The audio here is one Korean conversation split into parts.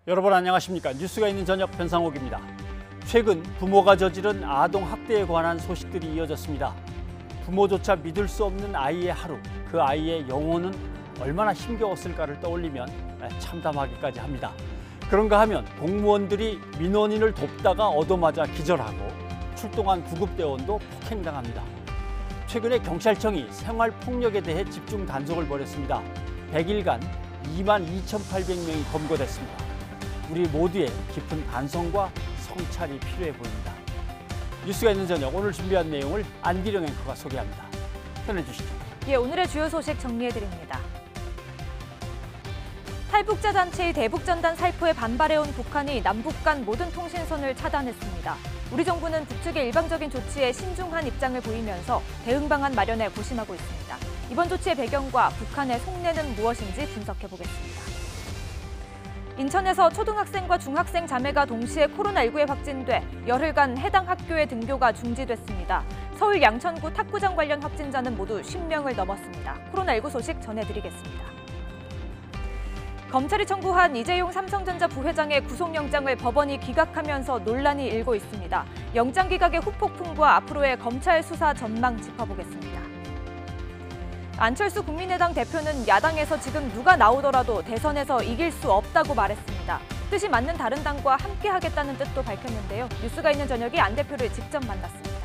여러분 안녕하십니까? 뉴스가 있는 저녁 변상옥입니다. 최근 부모가 저지른 아동 학대에 관한 소식들이 이어졌습니다. 부모조차 믿을 수 없는 아이의 하루, 그 아이의 영혼은 얼마나 힘겨웠을까를 떠올리면 참담하기까지 합니다. 그런가 하면 공무원들이 민원인을 돕다가 얻어맞아 기절하고 출동한 구급대원도 폭행당합니다. 최근에 경찰청이 생활폭력에 대해 집중 단속을 벌였습니다. 100일간 22,800명이 검거됐습니다. 우리 모두의 깊은 반성과 성찰이 필요해 보입니다. 뉴스가 있는 저녁, 오늘 준비한 내용을 안기령 앵커가 소개합니다. 전해주시죠. 오늘의 주요 소식 정리해드립니다. 탈북자 단체의 대북전단 살포에 반발해온 북한이 남북 간 모든 통신선을 차단했습니다. 우리 정부는 북측의 일방적인 조치에 신중한 입장을 보이면서 대응 방안 마련에 고심하고 있습니다. 이번 조치의 배경과 북한의 속내는 무엇인지 분석해보겠습니다. 인천에서 초등학생과 중학생 자매가 동시에 코로나19에 확진돼 열흘간 해당 학교의 등교가 중지됐습니다. 서울 양천구 탁구장 관련 확진자는 모두 10명을 넘었습니다. 코로나19 소식 전해드리겠습니다. 검찰이 청구한 이재용 삼성전자 부회장의 구속영장을 법원이 기각하면서 논란이 일고 있습니다. 영장 기각의 후폭풍과 앞으로의 검찰 수사 전망 짚어보겠습니다. 안철수 국민의당 대표는 야당에서 지금 누가 나오더라도 대선에서 이길 수 없다고 말했습니다. 뜻이 맞는 다른 당과 함께하겠다는 뜻도 밝혔는데요. 뉴스가 있는 저녁이 안 대표를 직접 만났습니다.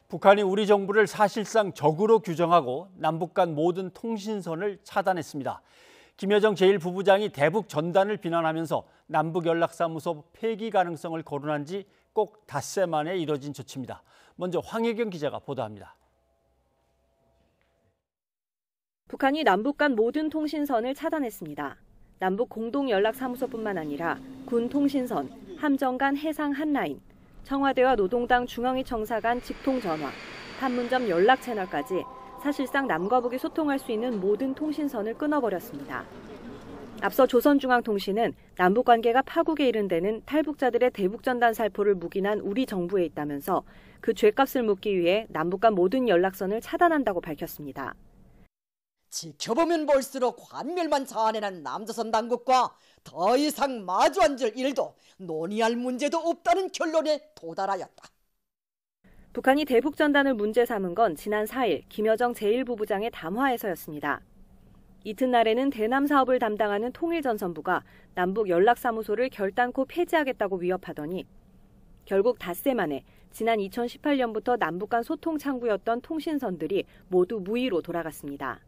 북한이 우리 정부를 사실상 적으로 규정하고 남북 간 모든 통신선을 차단했습니다. 김여정 제1부부장이 대북 전단을 비난하면서 남북연락사무소 폐기 가능성을 거론한 지 꼭 닷새 만에 이뤄진 조치입니다. 먼저 황혜경 기자가 보도합니다. 북한이 남북 간 모든 통신선을 차단했습니다. 남북 공동연락사무소뿐만 아니라 군 통신선, 함정 간 해상 한라인, 청와대와 노동당 중앙위 청사 간 직통전화, 판문점 연락 채널까지 사실상 남과 북이 소통할 수 있는 모든 통신선을 끊어버렸습니다. 앞서 조선중앙통신은 남북 관계가 파국에 이른 데는 탈북자들의 대북전단 살포를 묵인한 우리 정부에 있다면서 그 죗값을 묻기 위해 남북 간 모든 연락선을 차단한다고 밝혔습니다. 지켜보면 볼수록 관멸만 자아내는 남조선 당국과 더 이상 마주 앉을 일도 논의할 문제도 없다는 결론에 도달하였다. 북한이 대북전단을 문제 삼은 건 지난 4일 김여정 제1부부장의 담화에서였습니다. 이튿날에는 대남 사업을 담당하는 통일전선부가 남북 연락사무소를 결단코 폐지하겠다고 위협하더니 결국 닷새 만에 지난 2018년부터 남북 간 소통 창구였던 통신선들이 모두 무의로 돌아갔습니다.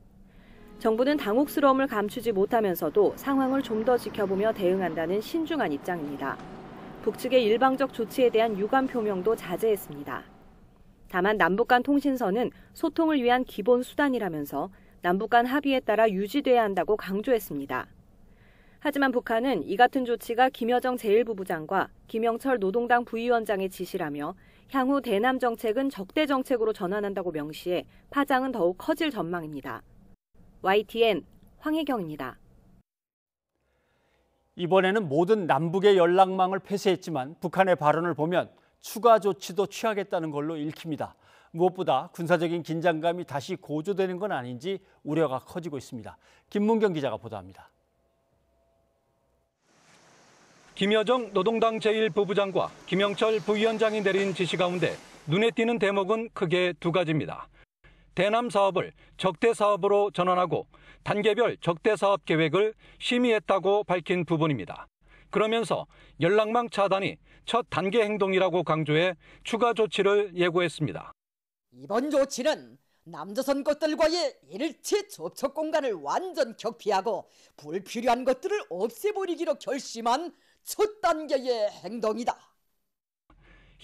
정부는 당혹스러움을 감추지 못하면서도 상황을 좀 더 지켜보며 대응한다는 신중한 입장입니다. 북측의 일방적 조치에 대한 유감 표명도 자제했습니다. 다만 남북 간 통신선은 소통을 위한 기본 수단이라면서 남북 간 합의에 따라 유지돼야 한다고 강조했습니다. 하지만 북한은 이 같은 조치가 김여정 제1부부장과 김영철 노동당 부위원장의 지시라며 향후 대남 정책은 적대 정책으로 전환한다고 명시해 파장은 더욱 커질 전망입니다. YTN 황혜경입니다. 이번에는 모든 남북의 연락망을 폐쇄했지만 북한의 발언을 보면 추가 조치도 취하겠다는 걸로 읽힙니다. 무엇보다 군사적인 긴장감이 다시 고조되는 건 아닌지 우려가 커지고 있습니다. 김문경 기자가 보도합니다. 김여정 노동당 제1부부장과 김영철 부위원장이 내린 지시 가운데 눈에 띄는 대목은 크게 두 가지입니다. 대남 사업을 적대 사업으로 전환하고 단계별 적대 사업 계획을 심의했다고 밝힌 부분입니다. 그러면서 연락망 차단이 첫 단계 행동이라고 강조해 추가 조치를 예고했습니다. 이번 조치는 남조선 것들과의 일체 접촉 공간을 완전 격피하고 불필요한 것들을 없애버리기로 결심한 첫 단계의 행동이다.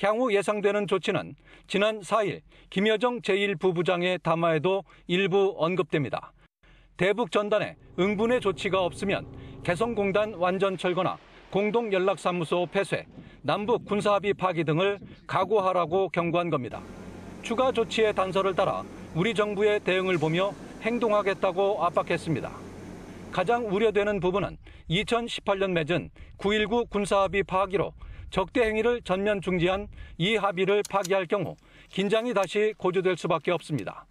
향후 예상되는 조치는 지난 4일 김여정 제1부부장의 담화에도 일부 언급됩니다. 대북 전단에 응분의 조치가 없으면 개성공단 완전 철거나 공동연락사무소 폐쇄, 남북 군사합의 파기 등을 각오하라고 경고한 겁니다. 추가 조치의 단서를 따라 우리 정부의 대응을 보며 행동하겠다고 압박했습니다. 가장 우려되는 부분은 2018년 맺은 9.19 군사합의 파기로 적대 행위를 전면 중지한 이 합의를 파기할 경우 긴장이 다시 고조될 수밖에 없습니다.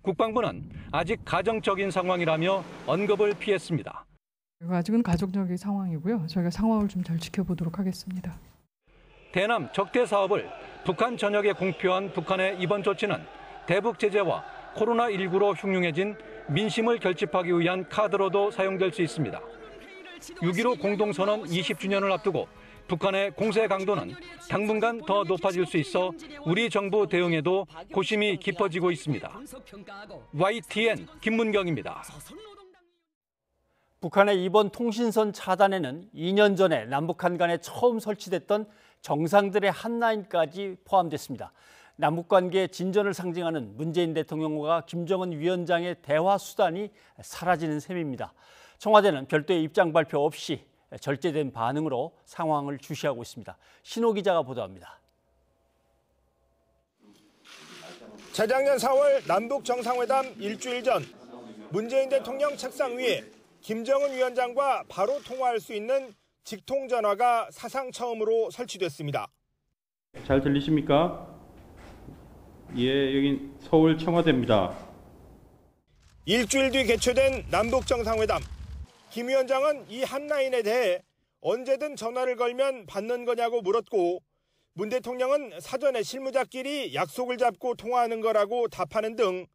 국방부는 아직 가정적인 상황이라며 언급을 피했습니다. 아직은 가족적인 상황이고요. 저희가 상황을 좀 잘 지켜보도록 하겠습니다. 대남 적대 사업을 북한 전역에 공표한 북한의 이번 조치는 대북 제재와 코로나19로 흉흉해진 민심을 결집하기 위한 카드로도 사용될 수 있습니다. 6.15 공동선언 20주년을 앞두고 북한의 공세 강도는 당분간 더 높아질 수 있어 우리 정부 대응에도 고심이 깊어지고 있습니다. YTN 김문경입니다. 북한의 이번 통신선 차단에는 2년 전에 남북한 간에 처음 설치됐던 정상들의 한라인까지 포함됐습니다. 남북관계 진전을 상징하는 문재인 대통령과 김정은 위원장의 대화 수단이 사라지는 셈입니다. 청와대는 별도의 입장 발표 없이 절제된 반응으로 상황을 주시하고 있습니다. 신호 기자가 보도합니다. 재작년 4월 남북 정상회담 일주일 전 문재인 대통령 책상 위에 김정은 위원장과 바로 통화할 수 있는 직통 전화가 사상 처음으로 설치됐습니다. 잘 들리십니까? 예, 여기 서울 청와대입니다. 일주일 뒤 개최된 남북 정상회담. 김 위원장은 이 한라인에 대해 언제든 전화를 걸면 받는 거냐고 물었고 문 대통령은 사전에 실무자끼리 약속을 잡고 통화하는 거라고 답하는 등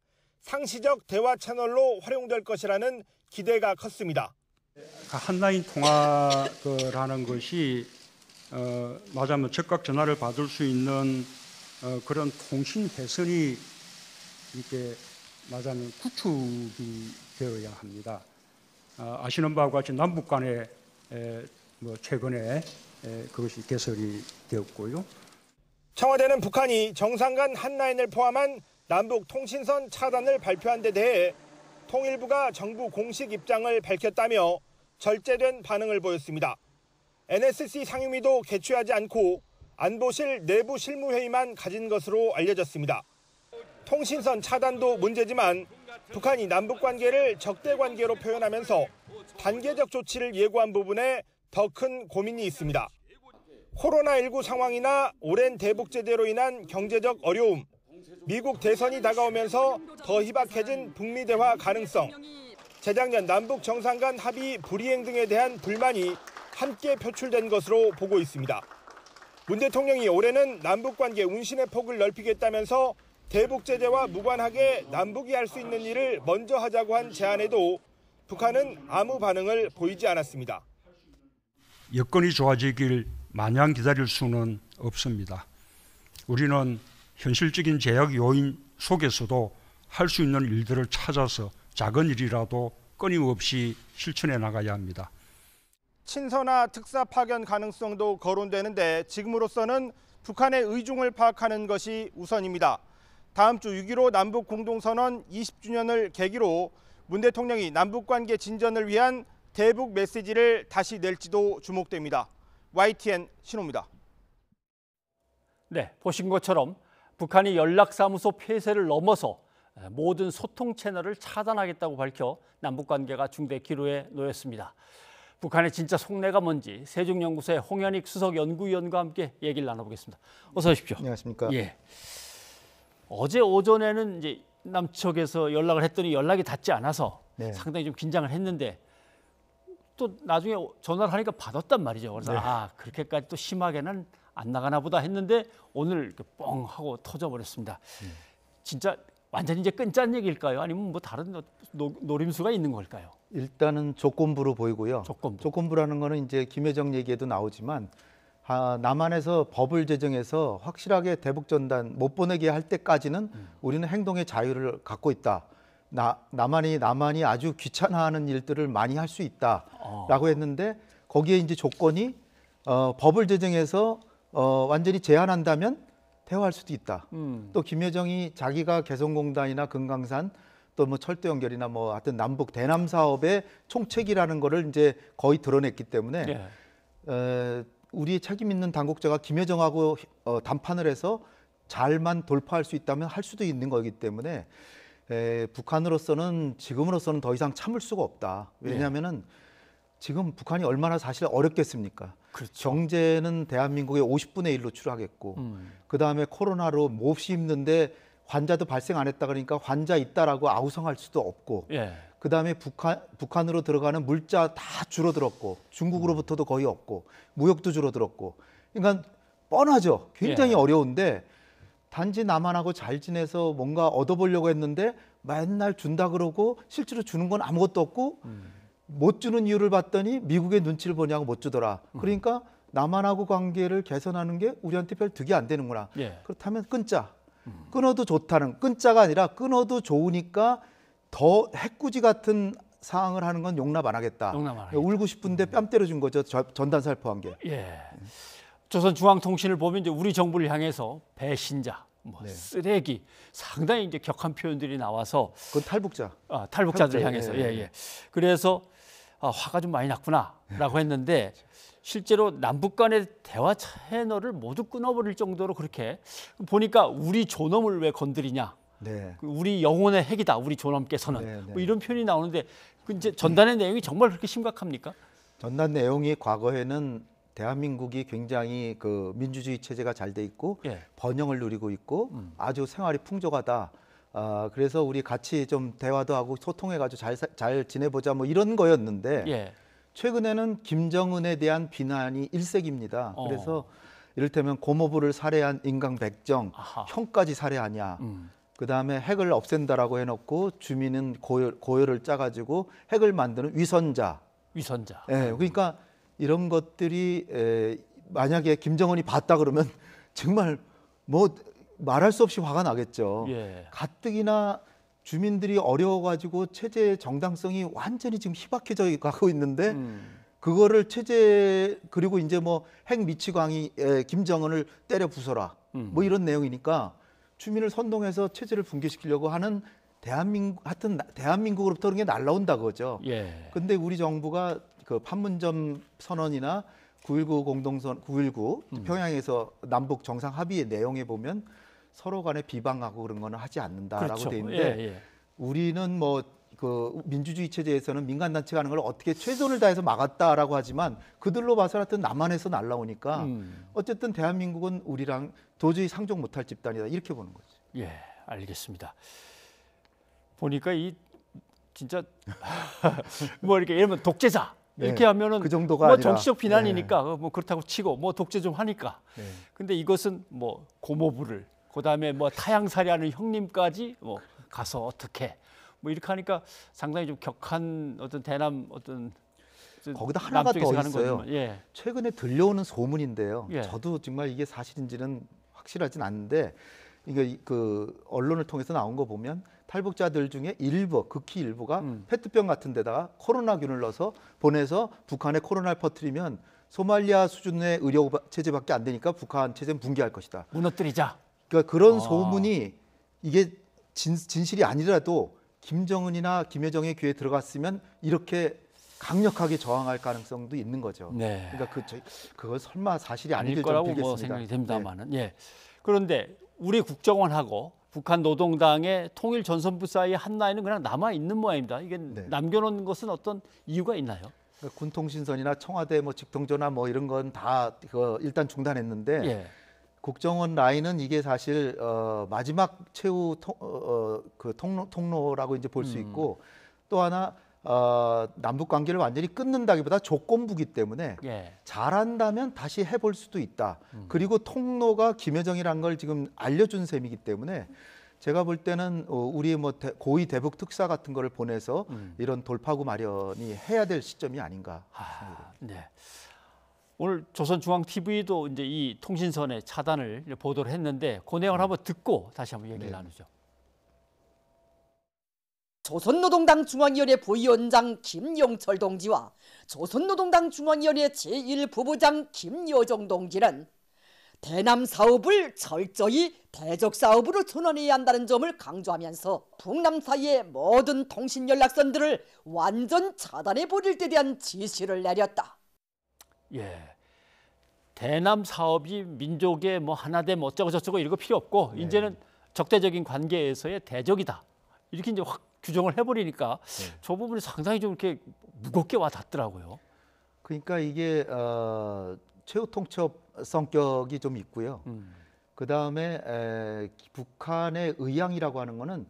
상시적 대화 채널로 활용될 것이라는 기대가 컸습니다. 한라인 통화라는 것이 말하자면 즉각 전화를 받을 수 있는 그런 통신 회선이 이렇게 말하자면 구축이 되어야 합니다. 아시는 바와 같이 남북 간에 최근에 그것이 개설이 되었고요. 청와대는 북한이 정상 간 한라인을 포함한 남북 통신선 차단을 발표한 데 대해 통일부가 정부 공식 입장을 밝혔다며 절제된 반응을 보였습니다. NSC 상임위도 개최하지 않고 안보실 내부 실무회의만 가진 것으로 알려졌습니다. 통신선 차단도 문제지만 북한이 남북관계를 적대관계로 표현하면서 단계적 조치를 예고한 부분에 더 큰 고민이 있습니다. 코로나19 상황이나 오랜 대북 제재로 인한 경제적 어려움, 미국 대선이 다가오면서 더 희박해진 북미 대화 가능성, 재작년 남북 정상 간 합의 불이행 등에 대한 불만이 함께 표출된 것으로 보고 있습니다. 문 대통령이 올해는 남북관계 운신의 폭을 넓히겠다면서 대북 제재와 무관하게 남북이 할 수 있는 일을 먼저 하자고 한 제안에도 북한은 아무 반응을 보이지 않았습니다. 여건이 좋아지길 마냥 기다릴 수는 없습니다. 우리는 현실적인 제약 요인 속에서도 할 수 있는 일들을 찾아서 작은 일이라도 끊임없이 실천해 나가야 합니다. 친서나 특사 파견 가능성도 거론되는데 지금으로서는 북한의 의중을 파악하는 것이 우선입니다. 다음 주 6.15 남북 공동선언 20주년을 계기로 문 대통령이 남북관계 진전을 위한 대북 메시지를 다시 낼지도 주목됩니다. YTN 신호입니다. 네, 보신 것처럼 북한이 연락사무소 폐쇄를 넘어서 모든 소통 채널을 차단하겠다고 밝혀 남북관계가 중대 기로에 놓였습니다. 북한의 진짜 속내가 뭔지 세종연구소의 홍현익 수석연구위원과 함께 얘기를 나눠보겠습니다. 어서 오십시오. 안녕하십니까. 예. 어제 오전에는 이제 남측에서 연락을 했더니 연락이 닿지 않아서 네. 상당히 좀 긴장을 했는데 또 나중에 전화를 하니까 받았단 말이죠. 그래서 네. 그렇게까지 또 심하게는 안 나가나 보다 했는데 오늘 이렇게 뻥 하고 터져버렸습니다. 진짜 완전히 이제 끝짠 얘기일까요? 아니면 뭐 다른 노림수가 있는 걸까요? 일단은 조건부로 보이고요. 조건부라는 거는 이제 김여정 얘기에도 나오지만 남한에서 법을 제정해서 확실하게 대북전단 못 보내게 할 때까지는 우리는 행동의 자유를 갖고 있다. 남한이 아주 귀찮아하는 일들을 많이 할 수 있다라고 했는데 거기에 이제 조건이 법을 제정해서 완전히 제한한다면 대화할 수도 있다. 또 김여정이 자기가 개성공단이나 금강산 또 뭐 철도 연결이나 뭐 하여튼 남북 대남 사업의 총책이라는 거를 이제 거의 드러냈기 때문에 네. 우리 책임 있는 당국자가 김여정하고 담판을 해서 잘만 돌파할 수 있다면 할 수도 있는 거기 때문에 북한으로서는 지금으로서는 더 이상 참을 수가 없다. 왜냐하면은 지금 북한이 얼마나 사실 어렵겠습니까? 그렇죠. 경제는 대한민국의 50분의 1로 추락했고 그다음에 코로나로 몹시 힘든데 환자도 발생 안 했다 그러니까 환자 있다라고 아우성할 수도 없고 그다음에 북한으로 들어가는 물자 다 줄어들었고 중국으로부터도 거의 없고 무역도 줄어들었고 그러니까 뻔하죠. 굉장히 예. 어려운데 단지 남한하고 잘 지내서 뭔가 얻어보려고 했는데 맨날 준다 그러고 실제로 주는 건 아무것도 없고 못 주는 이유를 봤더니 미국의 눈치를 보냐고 못 주더라. 그러니까 남한하고 관계를 개선하는 게 우리한테 별 득이 안 되는구나. 예. 그렇다면 끊자. 끊어도 좋다는 끊자가 아니라 끊어도 좋으니까 더 해꾸지 같은 사항을 하는 건 용납 안 하겠다. 울고 싶은데 뺨 때려준 거죠. 전단 살포한 게. 예. 조선중앙통신을 보면 이제 우리 정부를 향해서 배신자, 뭐 네. 쓰레기, 상당히 이제 격한 표현들이 나와서 그건 탈북자. 탈북자들 탈북자, 향해서 예. 예. 그래서 화가 좀 많이 났구나라고 했는데 실제로 남북 간의 대화 채널을 모두 끊어버릴 정도로 그렇게 보니까 우리 존엄을 왜 건드리냐? 네. 우리 영혼의 핵이다. 우리 존엄께서는 네, 네. 뭐 이런 표현이 나오는데 그 이제 전단의 내용이 정말 그렇게 심각합니까? 전단 내용이 과거에는 대한민국이 굉장히 그 민주주의 체제가 잘 돼 있고 예. 번영을 누리고 있고 아주 생활이 풍족하다. 그래서 우리 같이 좀 대화도 하고 소통해가지고 잘 지내보자 뭐 이런 거였는데 예. 최근에는 김정은에 대한 비난이 일색입니다. 그래서 이를테면 고모부를 살해한 인강백정, 형까지 살해하냐. 그다음에 핵을 없앤다라고 해놓고 주민은 고열을 짜가지고 핵을 만드는 위선자. 예, 그러니까 이런 것들이 만약에 김정은이 봤다 그러면 정말 뭐 말할 수 없이 화가 나겠죠. 예. 가뜩이나 주민들이 어려워가지고 체제의 정당성이 완전히 지금 희박해져 가고 있는데 그거를 그리고 이제 뭐 핵 미치광이 김정은을 때려 부숴라 뭐 이런 내용이니까 주민을 선동해서 체제를 붕괴시키려고 하는 대한민국으로부터 그런 게 날라온다 그거죠. 예. 근데 우리 정부가 그 판문점 선언이나 9.19 평양에서 남북 정상 합의의 내용에 보면 서로 간에 비방하고 그런 거는 하지 않는다라고 그렇죠. 돼 있는데 예. 우리는 뭐 그 민주주의 체제에서는 민간 단체가 하는 걸 어떻게 최선을 다해서 막았다라고 하지만 그들로 봐서는 하여튼 남한에서 날라오니까 어쨌든 대한민국은 우리랑 도저히 상종 못할 집단이다 이렇게 보는 거죠. 예, 알겠습니다. 보니까 이 진짜 뭐 이렇게 예를 들면 독재자 이렇게 네, 하면은 그 정도가 뭐 아니라, 정치적 비난이니까 뭐 그렇다고 치고 뭐 독재 좀 하니까. 네. 근데 이것은 뭐 고모부를 그다음에 뭐 타향살이하는 형님까지 뭐 가서 어떻게 뭐 이렇게 하니까 상당히 좀 격한 어떤 대남 어떤 거기다 하나가 더 있어요. 예. 최근에 들려오는 소문인데요. 예. 저도 정말 이게 사실인지는 확실하진 않는데 이게 그 언론을 통해서 나온 거 보면 탈북자들 중에 극히 일부가 페트병 같은 데다가 코로나균을 넣어서 보내서 북한에 코로나를 퍼뜨리면 소말리아 수준의 의료 체제밖에 안 되니까 북한 체제는 붕괴할 것이다. 무너뜨리자. 그러니까 그런 소문이 이게 진실이 아니라도 김정은이나 김여정의 귀에 들어갔으면 이렇게 강력하게 저항할 가능성도 있는 거죠. 네. 그러니까 그거 설마 사실이 아닐 아니길 거라고 좀 빌겠습니다. 뭐 생각이 됩니다만은. 예. 그런데 우리 국정원하고 북한 노동당의 통일 전선부 사이의 한 라인은 그냥 남아 있는 모양입니다. 이게 남겨놓은 것은 어떤 이유가 있나요? 그러니까 군통신선이나 청와대 뭐 직통전화 뭐 이런 건 다 일단 중단했는데 예. 국정원 라인은 이게 사실 마지막 최후 통로라고 이제 볼 수 있고 또 하나 남북 관계를 완전히 끊는다기보다 조건부기 때문에 예. 잘한다면 다시 해볼 수도 있다. 그리고 통로가 김여정이라는 걸 지금 알려준 셈이기 때문에 제가 볼 때는 우리 뭐 고위 대북 특사 같은 거를 보내서 이런 돌파구 마련이 해야 될 시점이 아닌가. 네. 오늘 조선중앙TV도 이제 이 통신선의 차단을 보도를 했는데 그 내용을 한번 듣고 다시 한번 얘기를 나누죠. 조선노동당 중앙위원회 부위원장 김용철 동지와 조선노동당 중앙위원회 제1부부장 김여정 동지는 대남 사업을 철저히 대적 사업으로 전환해야 한다는 점을 강조하면서 북남 사이의 모든 통신 연락선들을 완전 차단해 버릴 데 대한 지시를 내렸다. 예, 대남 사업이 민족의 뭐 하나됨 어쩌고 저쩌고 이런 거 필요 없고 이제는 적대적인 관계에서의 대적이다. 이렇게 이제 확 규정을 해버리니까 저 부분이 상당히 좀 이렇게 무겁게 와닿더라고요. 그러니까 이게 최후 통첩 성격이 좀 있고요. 그 다음에 북한의 의향이라고 하는 거는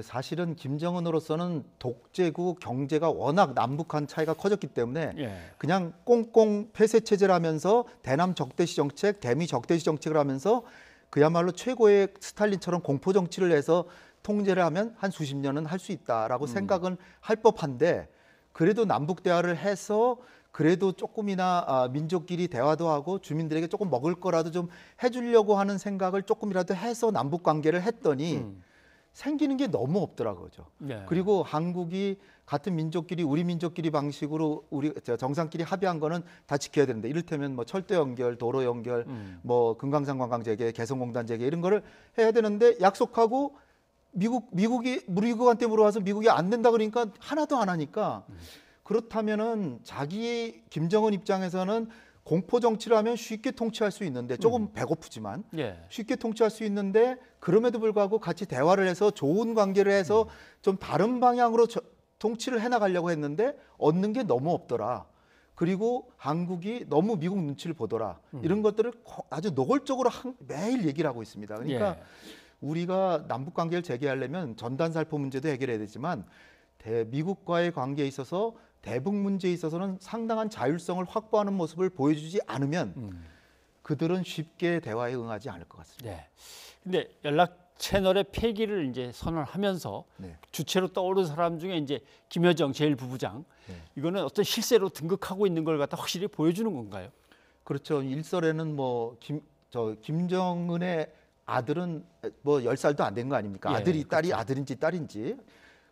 사실은 김정은으로서는 독재국 경제가 워낙 남북한 차이가 커졌기 때문에 그냥 꽁꽁 폐쇄 체제를 하면서 대남 적대시 정책, 대미 적대시 정책을 하면서 그야말로 최고의 스탈린처럼 공포 정치를 해서 통제를 하면 한 수십 년은 할 수 있다라고 생각은 할 법한데 그래도 남북 대화를 해서 그래도 조금이나 민족끼리 대화도 하고 주민들에게 조금 먹을 거라도 좀 해주려고 하는 생각을 조금이라도 해서 남북 관계를 했더니 생기는 게 너무 없더라고요. 그리고 한국이 같은 민족끼리 우리 민족끼리 방식으로 우리 정상끼리 합의한 거는 다 지켜야 되는데 이를테면 뭐 철도 연결, 도로 연결, 뭐 금강산 관광 재개, 개성공단 재개 이런 거를 해야 되는데 약속하고 미국한테 물어와서 미국이 안 된다 그러니까 하나도 안 하니까 그렇다면은 자기 김정은 입장에서는 공포 정치를 하면 쉽게 통치할 수 있는데 조금 배고프지만 쉽게 통치할 수 있는데 그럼에도 불구하고 같이 대화를 해서 좋은 관계를 해서 좀 다른 방향으로 통치를 해나가려고 했는데 얻는 게 너무 없더라. 그리고 한국이 너무 미국 눈치를 보더라. 이런 것들을 아주 노골적으로 매일 얘기를 하고 있습니다. 그러니까 우리가 남북 관계를 재개하려면 전단살포 문제도 해결해야 되지만 미국과의 관계에 있어서 대북 문제에 있어서는 상당한 자율성을 확보하는 모습을 보여주지 않으면 그들은 쉽게 대화에 응하지 않을 것 같습니다. 근데 연락 채널의 폐기를 이제 선언하면서 주체로 떠오른 사람 중에 이제 김여정 제1부부장 이거는 어떤 실세로 등극하고 있는 걸 갖다 확실히 보여주는 건가요? 그렇죠. 일설에는 뭐 김정은의 아들은 뭐 10살도 안 된 거 아닙니까? 아들이 딸이 아들인지 딸인지.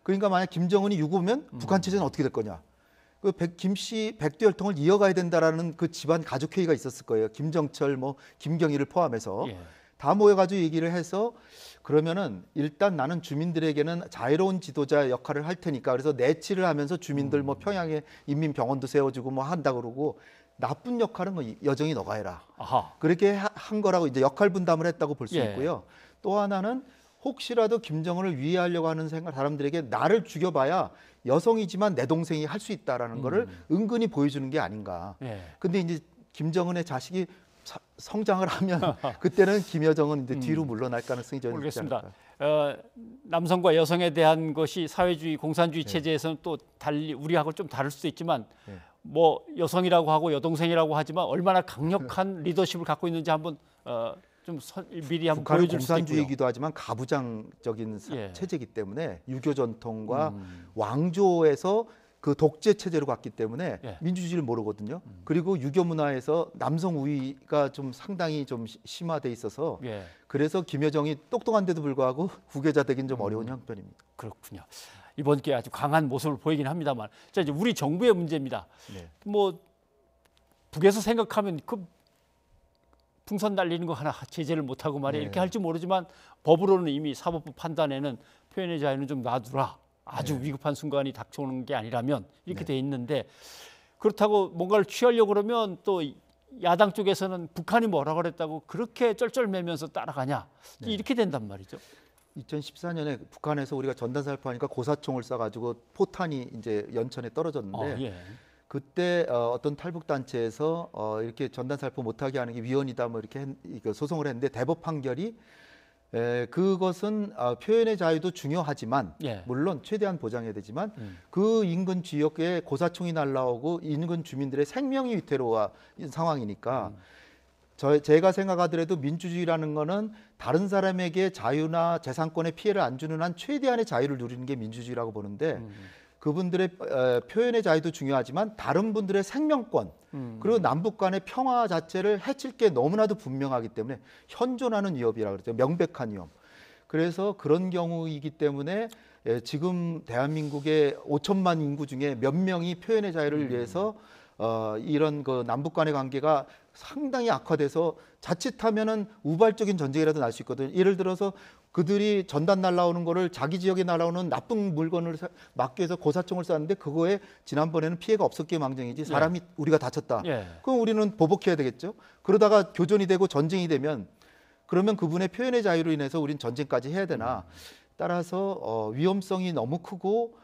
그러니까 만약 김정은이 유고면 북한 체제는 어떻게 될 거냐? 그 김씨 백두혈통을 이어가야 된다라는 그 집안 가족 회의가 있었을 거예요. 김정철, 뭐 김경일을 포함해서 다 모여가지고 얘기를 해서 그러면은 일단 나는 주민들에게는 자유로운 지도자 역할을 할 테니까 그래서 내치를 하면서 주민들 뭐 평양에 인민병원도 세워주고 뭐 한다 그러고 나쁜 역할은 뭐 여정이 너가 해라. 그렇게 한 거라고 이제 역할 분담을 했다고 볼 수 있고요. 또 하나는 혹시라도 김정은을 위해하려고 하는 사람들에게 나를 죽여봐야 여성이지만 내 동생이 할 수 있다라는 거를 은근히 보여주는 게 아닌가. 근데 이제 김정은의 자식이 성장을 하면 그때는 김여정은 이제 뒤로 물러날 가능성이 좀 있지 않을까. 남성과 여성에 대한 것이 사회주의 공산주의 체제에서는 또 달리 우리하고 좀 다를 수도 있지만 뭐 여성이라고 하고 여동생이라고 하지만 얼마나 강력한 리더십을 갖고 있는지 한번 좀 미리 한번 보여줄 수 있고요. 공산주의이기도 하지만 가부장적인 체제이기 때문에 유교 전통과 왕조에서 그 독재 체제로 갔기 때문에 민주주의를 모르거든요. 그리고 유교 문화에서 남성 우위가 좀 상당히 좀 심화돼 있어서 그래서 김여정이 똑똑한데도 불구하고 후계자 되긴 좀 어려운 형편입니다. 그렇군요. 이번 기회에 아주 강한 모습을 보이긴 합니다만, 자 이제 우리 정부의 문제입니다. 뭐 북에서 생각하면 그 풍선 날리는 거 하나 제재를 못하고 말이야 이렇게 할지 모르지만 법으로는 이미 사법부 판단에는 표현의 자유는 좀 놔두라. 아주 위급한 순간이 닥쳐오는 게 아니라면 이렇게 돼 있는데 그렇다고 뭔가를 취하려고 그러면 또 야당 쪽에서는 북한이 뭐라 그랬다고 그렇게 쩔쩔매면서 따라가냐 이렇게 된단 말이죠. 2014년에 북한에서 우리가 전단살포하니까 고사총을 쏴가지고 포탄이 이제 연천에 떨어졌는데 그때 어떤 탈북 단체에서 이렇게 전단살포 못하게 하는 게 위헌이다 뭐 이렇게 소송을 했는데 대법 판결이 그것은 표현의 자유도 중요하지만 물론 최대한 보장해야 되지만 그 인근 지역에 고사총이 날라오고 인근 주민들의 생명이 위태로운 상황이니까 제가 생각하더라도 민주주의라는 거는 다른 사람에게 자유나 재산권에 피해를 안 주는 한 최대한의 자유를 누리는 게 민주주의라고 보는데 그분들의 표현의 자유도 중요하지만 다른 분들의 생명권 그리고 남북 간의 평화 자체를 해칠 게 너무나도 분명하기 때문에 현존하는 위협이라고 그러죠. 명백한 위협. 그래서 그런 경우이기 때문에 지금 대한민국의 5천만 인구 중에 몇 명이 표현의 자유를 위해서 이런 그 남북 간의 관계가 상당히 악화돼서 자칫하면은 우발적인 전쟁이라도 날 수 있거든요. 예를 들어서 그들이 전단 날라오는 거를 자기 지역에 날아오는 나쁜 물건을 막기 위해서 고사총을 쐈는데 그거에 지난번에는 피해가 없었기에 망정이지 사람이 우리가 다쳤다. 그럼 우리는 보복해야 되겠죠. 그러다가 교전이 되고 전쟁이 되면 그러면 그분의 표현의 자유로 인해서 우리는 전쟁까지 해야 되나. 따라서 위험성이 너무 크고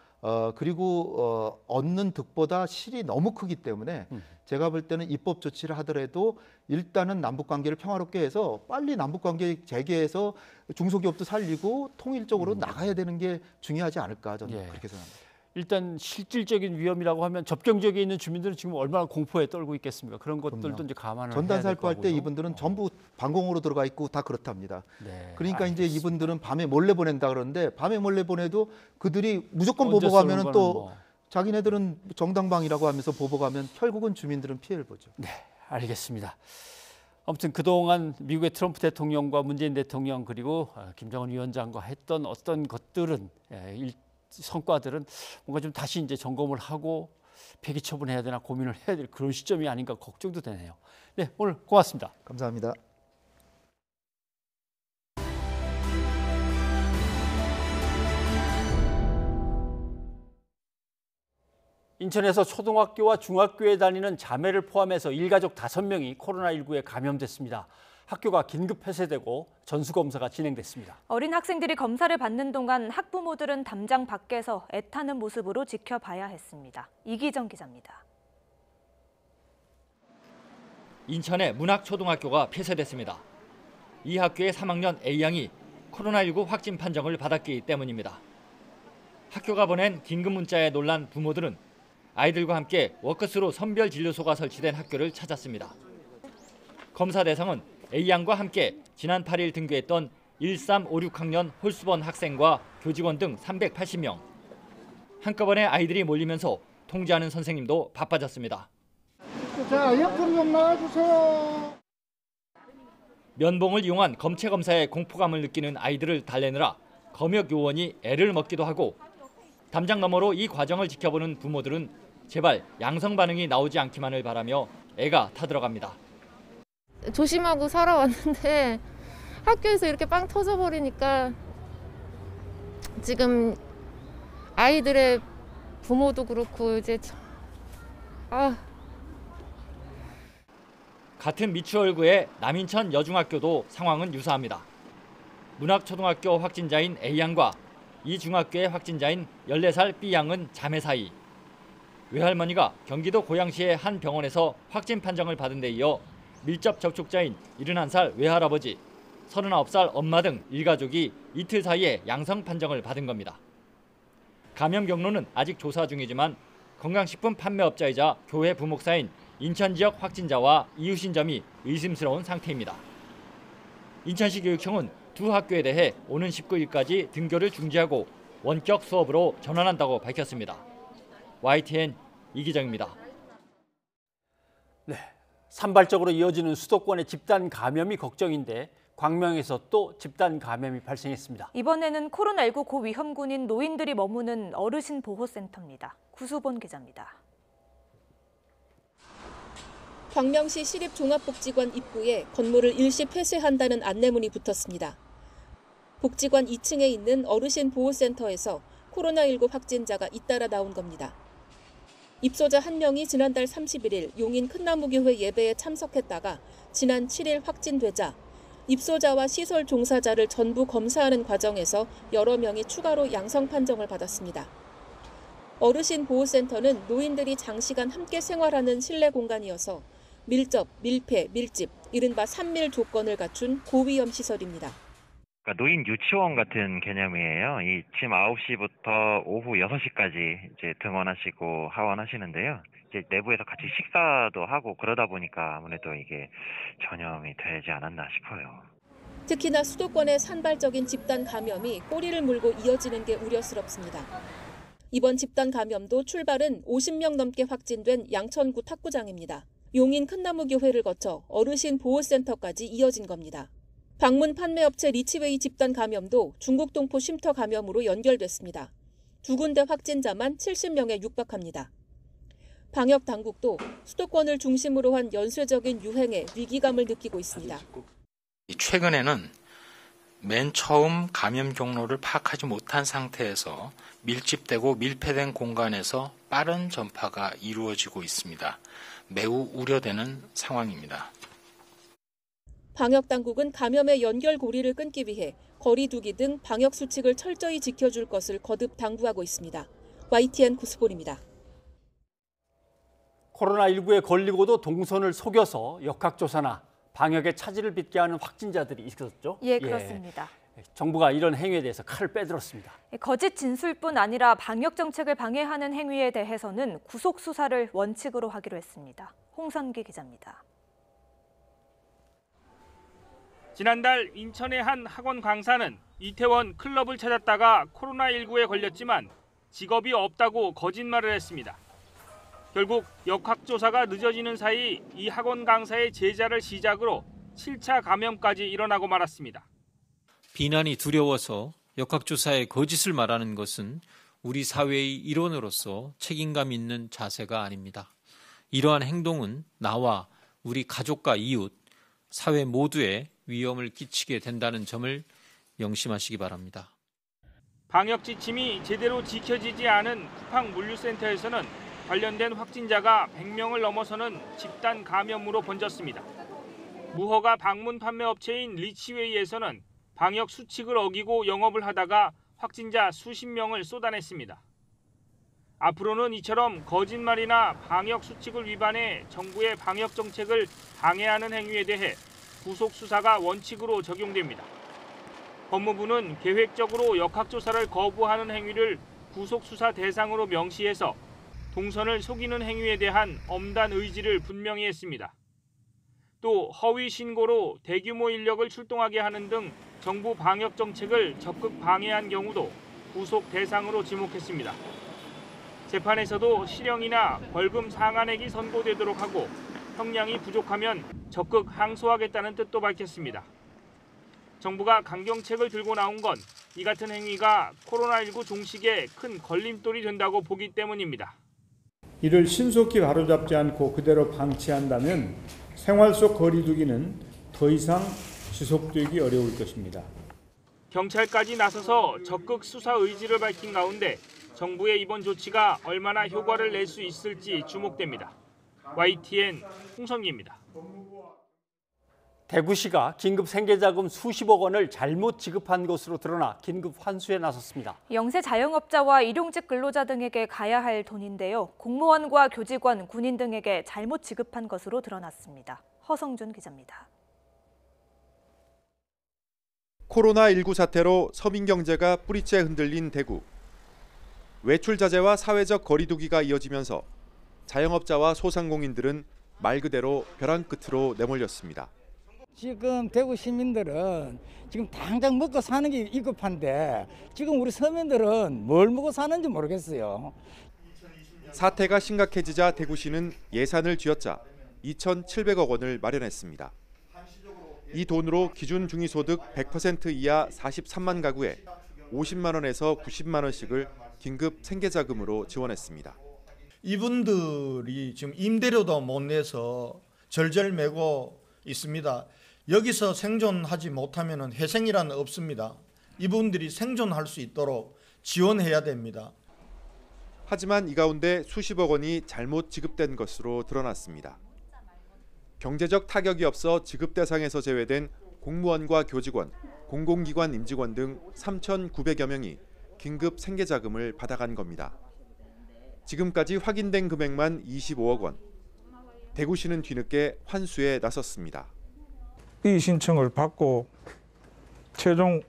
그리고 얻는 득보다 실이 너무 크기 때문에 제가 볼 때는 입법 조치를 하더라도 일단은 남북 관계를 평화롭게 해서 빨리 남북 관계 재개해서 중소기업도 살리고 통일적으로 나가야 되는 게 중요하지 않을까 저는 그렇게 생각합니다. 일단 실질적인 위험이라고 하면 접경 지역에 있는 주민들은 지금 얼마나 공포에 떨고 있겠습니까? 그런 것들도 이제 감안을 해야 될 전단 거고요. 살포할 때 이분들은 전부 방공으로 들어가 있고 다 그렇답니다. 네, 그러니까 알겠습니다. 이제 이분들은 밤에 몰래 보낸다 그러는데 밤에 몰래 보내도 그들이 무조건 언제 보복하면은 쏘는 또 거는 자기네들은 정당방위라고 하면서 보복하면 결국은 주민들은 피해를 보죠. 네, 알겠습니다. 아무튼 그동안 미국의 트럼프 대통령과 문재인 대통령 그리고 김정은 위원장과 했던 어떤 것들은 성과들은 뭔가 좀 다시 이제 점검을 하고 폐기 처분해야 되나 고민을 해야 될 그런 시점이 아닌가 걱정도 되네요. 네, 오늘 고맙습니다. 감사합니다. 인천에서 초등학교와 중학교에 다니는 자매를 포함해서 일가족 5명이 코로나19에 감염됐습니다. 학교가 긴급 폐쇄되고 전수검사가 진행됐습니다. 어린 학생들이 검사를 받는 동안 학부모들은 담장 밖에서 애타는 모습으로 지켜봐야 했습니다. 이기정 기자입니다. 인천의 문학초등학교가 폐쇄됐습니다. 이 학교의 3학년 A양이 코로나19 확진 판정을 받았기 때문입니다. 학교가 보낸 긴급 문자에 놀란 부모들은 아이들과 함께 워크스로 선별진료소가 설치된 학교를 찾았습니다. 검사 대상은 A양과 함께 지난 8일 등교했던 1356학년 홀수번 학생과 교직원 등 380명. 한꺼번에 아이들이 몰리면서 통제하는 선생님도 바빠졌습니다. 자, 옆으로 좀 나와주세요. 면봉을 이용한 검체 검사에 공포감을 느끼는 아이들을 달래느라 검역 요원이 애를 먹기도 하고 담장 너머로 이 과정을 지켜보는 부모들은 제발 양성 반응이 나오지 않기만을 바라며 애가 타들어갑니다. 조심하고 살아왔는데 학교에서 이렇게 빵 터져버리니까 지금 아이들의 부모도 그렇고 이제 같은 미추홀구의 남인천 여중학교도 상황은 유사합니다. 문학초등학교 확진자인 A양과 이 중학교의 확진자인 14살 B양은 자매 사이. 외할머니가 경기도 고양시의 한 병원에서 확진 판정을 받은 데 이어 밀접 접촉자인 71살 외할아버지, 39살 엄마 등 일가족이 이틀 사이에 양성 판정을 받은 겁니다. 감염 경로는 아직 조사 중이지만 건강식품 판매업자이자 교회 부목사인 인천 지역 확진자와 이웃인 점이 의심스러운 상태입니다. 인천시 교육청은 두 학교에 대해 오는 19일까지 등교를 중지하고 원격 수업으로 전환한다고 밝혔습니다. YTN 이기정입니다. 네, 산발적으로 이어지는 수도권의 집단 감염이 걱정인데 광명에서 또 집단 감염이 발생했습니다. 이번에는 코로나19 고위험군인 노인들이 머무는 어르신 보호센터입니다. 구수본 기자입니다. 광명시 시립종합복지관 입구에 건물을 일시 폐쇄한다는 안내문이 붙었습니다. 복지관 2층에 있는 어르신 보호센터에서 코로나19 확진자가 잇따라 나온 겁니다. 입소자 1명이 지난달 31일 용인 큰나무교회 예배에 참석했다가 지난 7일 확진되자 입소자와 시설 종사자를 전부 검사하는 과정에서 여러 명이 추가로 양성 판정을 받았습니다. 어르신 보호센터는 노인들이 장시간 함께 생활하는 실내 공간이어서 밀접, 밀폐, 밀집, 이른바 3밀 조건을 갖춘 고위험 시설입니다. 노인 유치원 같은 개념이에요. 이 아침 9시부터 오후 6시까지 이제 등원하시고 하원하시는데요. 이제 내부에서 같이 식사도 하고 그러다 보니까 아무래도 이게 전염이 되지 않았나 싶어요. 특히나 수도권의 산발적인 집단 감염이 꼬리를 물고 이어지는 게 우려스럽습니다. 이번 집단 감염도 출발은 50명 넘게 확진된 양천구 탁구장입니다. 용인 큰나무교회를 거쳐 어르신 보호센터까지 이어진 겁니다. 방문 판매업체 리치웨이 집단 감염도 중국 동포 쉼터 감염으로 연결됐습니다. 두 군데 확진자만 70명에 육박합니다. 방역 당국도 수도권을 중심으로 한 연쇄적인 유행에 위기감을 느끼고 있습니다. 최근에는 맨 처음 감염 경로를 파악하지 못한 상태에서 밀집되고 밀폐된 공간에서 빠른 전파가 이루어지고 있습니다. 매우 우려되는 상황입니다. 방역 당국은 감염의 연결 고리를 끊기 위해 거리 두기 등 방역 수칙을 철저히 지켜줄 것을 거듭 당부하고 있습니다. YTN 구수볼입니다. 코로나19에 걸리고도 동선을 속여서 역학조사나 방역에 차질을 빚게 하는 확진자들이 있었죠? 예, 그렇습니다. 정부가 이런 행위에 대해서 칼을 빼들었습니다. 거짓 진술뿐 아니라 방역 정책을 방해하는 행위에 대해서는 구속 수사를 원칙으로 하기로 했습니다. 홍선기 기자입니다. 지난달 인천의 한 학원 강사는 이태원 클럽을 찾았다가 코로나19에 걸렸지만 직업이 없다고 거짓말을 했습니다. 결국 역학조사가 늦어지는 사이 이 학원 강사의 제자를 시작으로 7차 감염까지 일어나고 말았습니다. 비난이 두려워서 역학조사의 거짓을 말하는 것은 우리 사회의 일원으로서 책임감 있는 자세가 아닙니다. 이러한 행동은 나와 우리 가족과 이웃, 사회 모두에 위험을 끼치게 된다는 점을 명심하시기 바랍니다. 방역 지침이 제대로 지켜지지 않은 쿠팡물류센터에서는 관련된 확진자가 100명을 넘어서는 집단 감염으로 번졌습니다. 무허가 방문 판매 업체인 리치웨이에서는 방역 수칙을 어기고 영업을 하다가 확진자 수십 명을 쏟아냈습니다. 앞으로는 이처럼 거짓말이나 방역 수칙을 위반해 정부의 방역 정책을 방해하는 행위에 대해 구속 수사가 원칙으로 적용됩니다. 법무부는 계획적으로 역학조사를 거부하는 행위를 구속 수사 대상으로 명시해서 동선을 속이는 행위에 대한 엄단 의지를 분명히 했습니다. 또 허위 신고로 대규모 인력을 출동하게 하는 등 정부 방역 정책을 적극 방해한 경우도 구속 대상으로 지목했습니다. 재판에서도 실형이나 벌금 상한액이 선고되도록 하고 형량이 부족하면 적극 항소하겠다는 뜻도 밝혔습니다. 정부가 강경책을 들고 나온 건 이 같은 행위가 코로나19 종식에 큰 걸림돌이 된다고 보기 때문입니다. 이를 신속히 바로잡지 않고 그대로 방치한다면 생활 속 거리 두기는 더 이상 지속되기 어려울 것입니다. 경찰까지 나서서 적극 수사 의지를 밝힌 가운데 정부의 이번 조치가 얼마나 효과를 낼 수 있을지 주목됩니다. YTN 홍성기입니다. 대구시가 긴급 생계자금 수십억 원을 잘못 지급한 것으로 드러나 긴급 환수에 나섰습니다. 영세 자영업자와 일용직 근로자 등에게 가야 할 돈인데요. 공무원과 교직원, 군인 등에게 잘못 지급한 것으로 드러났습니다. 허성준 기자입니다. 코로나19 사태로 서민 경제가 뿌리째 흔들린 대구. 외출 자제와 사회적 거리 두기가 이어지면서 자영업자와 소상공인들은 말 그대로 벼랑 끝으로 내몰렸습니다. 지금 대구 시민들은 지금 당장 먹고 사는 게 위급한데 지금 우리 서민들은 뭘 먹고 사는지 모르겠어요. 사태가 심각해지자 대구시는 예산을 쥐어짜 2,700억 원을 마련했습니다. 이 돈으로 기준 중위소득 100% 이하 43만 가구에 50만 원에서 90만 원씩을 긴급 생계자금으로 지원했습니다. 이분들이 지금 임대료도 못 내서 절절매고 있습니다. 여기서 생존하지 못하면 회생이란 없습니다. 이분들이 생존할 수 있도록 지원해야 됩니다. 하지만 이 가운데 수십억 원이 잘못 지급된 것으로 드러났습니다. 경제적 타격이 없어 지급 대상에서 제외된 공무원과 교직원, 공공기관 임직원 등 3,900여 명이 긴급 생계자금을 받아간 겁니다. 지금까지 확인된 금액만 25억 원. 대구시는 뒤늦게 환수에 나섰습니다. 이 신청을 받고 최종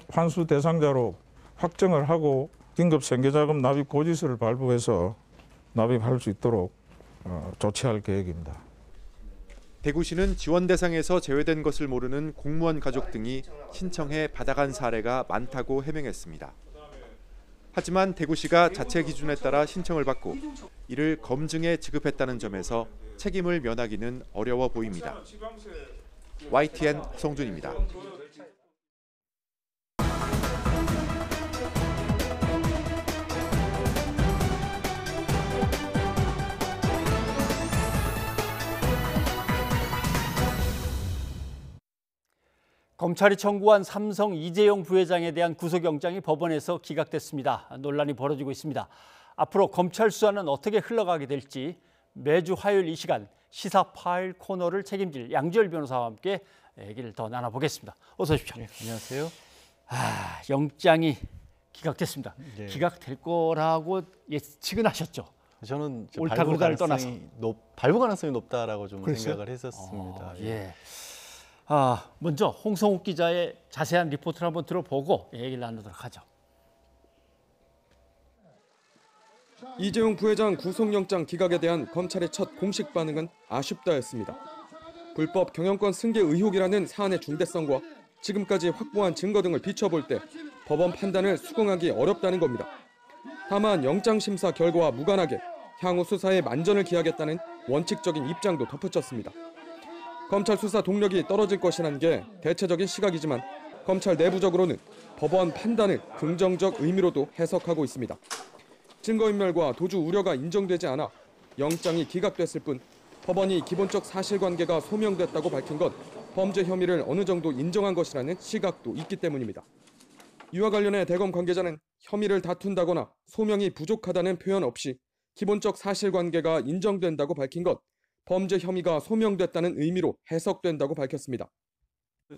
환수 대상자로 확정을 하고 긴급 생계자금 납입 고지서를 발부해서 납입할 수 있도록 조치할 계획입니다. 대구시는 지원 대상에서 제외된 것을 모르는 공무원 가족 등이 신청해 받아간 사례가 많다고 해명했습니다. 하지만 대구시가 자체 기준에 따라 신청을 받고 이를 검증해 지급했다는 점에서 책임을 면하기는 어려워 보입니다. YTN 성준입니다. 검찰이 청구한 삼성 이재용 부회장에 대한 구속영장이 법원에서 기각됐습니다. 논란이 벌어지고 있습니다. 앞으로 검찰 수사는 어떻게 흘러가게 될지 매주 화요일 이 시간 시사 파일 코너를 책임질 양지열 변호사와 함께 얘기를 더 나눠보겠습니다. 어서 오십시오. 네, 안녕하세요. 영장이 기각됐습니다. 예. 기각될 거라고 예측은 하셨죠? 저는 옳다 그르다를 떠나서 발부 가능성이 높다라고 좀 그랬어요? 생각을 했었습니다. 예. 먼저 홍성욱 기자의 자세한 리포트를 한번 들어보고 얘기를 나누도록 하죠. 이재용 부회장 구속영장 기각에 대한 검찰의 첫 공식 반응은 아쉽다였습니다. 불법 경영권 승계 의혹이라는 사안의 중대성과 지금까지 확보한 증거 등을 비춰볼 때 법원 판단을 수긍하기 어렵다는 겁니다. 다만 영장 심사 결과와 무관하게 향후 수사에 만전을 기하겠다는 원칙적인 입장도 덧붙였습니다. 검찰 수사 동력이 떨어질 것이라는 게 대체적인 시각이지만 검찰 내부적으로는 법원 판단을 긍정적 의미로도 해석하고 있습니다. 증거인멸과 도주 우려가 인정되지 않아 영장이 기각됐을 뿐 법원이 기본적 사실관계가 소명됐다고 밝힌 건 범죄 혐의를 어느 정도 인정한 것이라는 시각도 있기 때문입니다. 이와 관련해 대검 관계자는 혐의를 다툰다거나 소명이 부족하다는 표현 없이 기본적 사실관계가 인정된다고 밝힌 것, 범죄 혐의가 소명됐다는 의미로 해석된다고 밝혔습니다.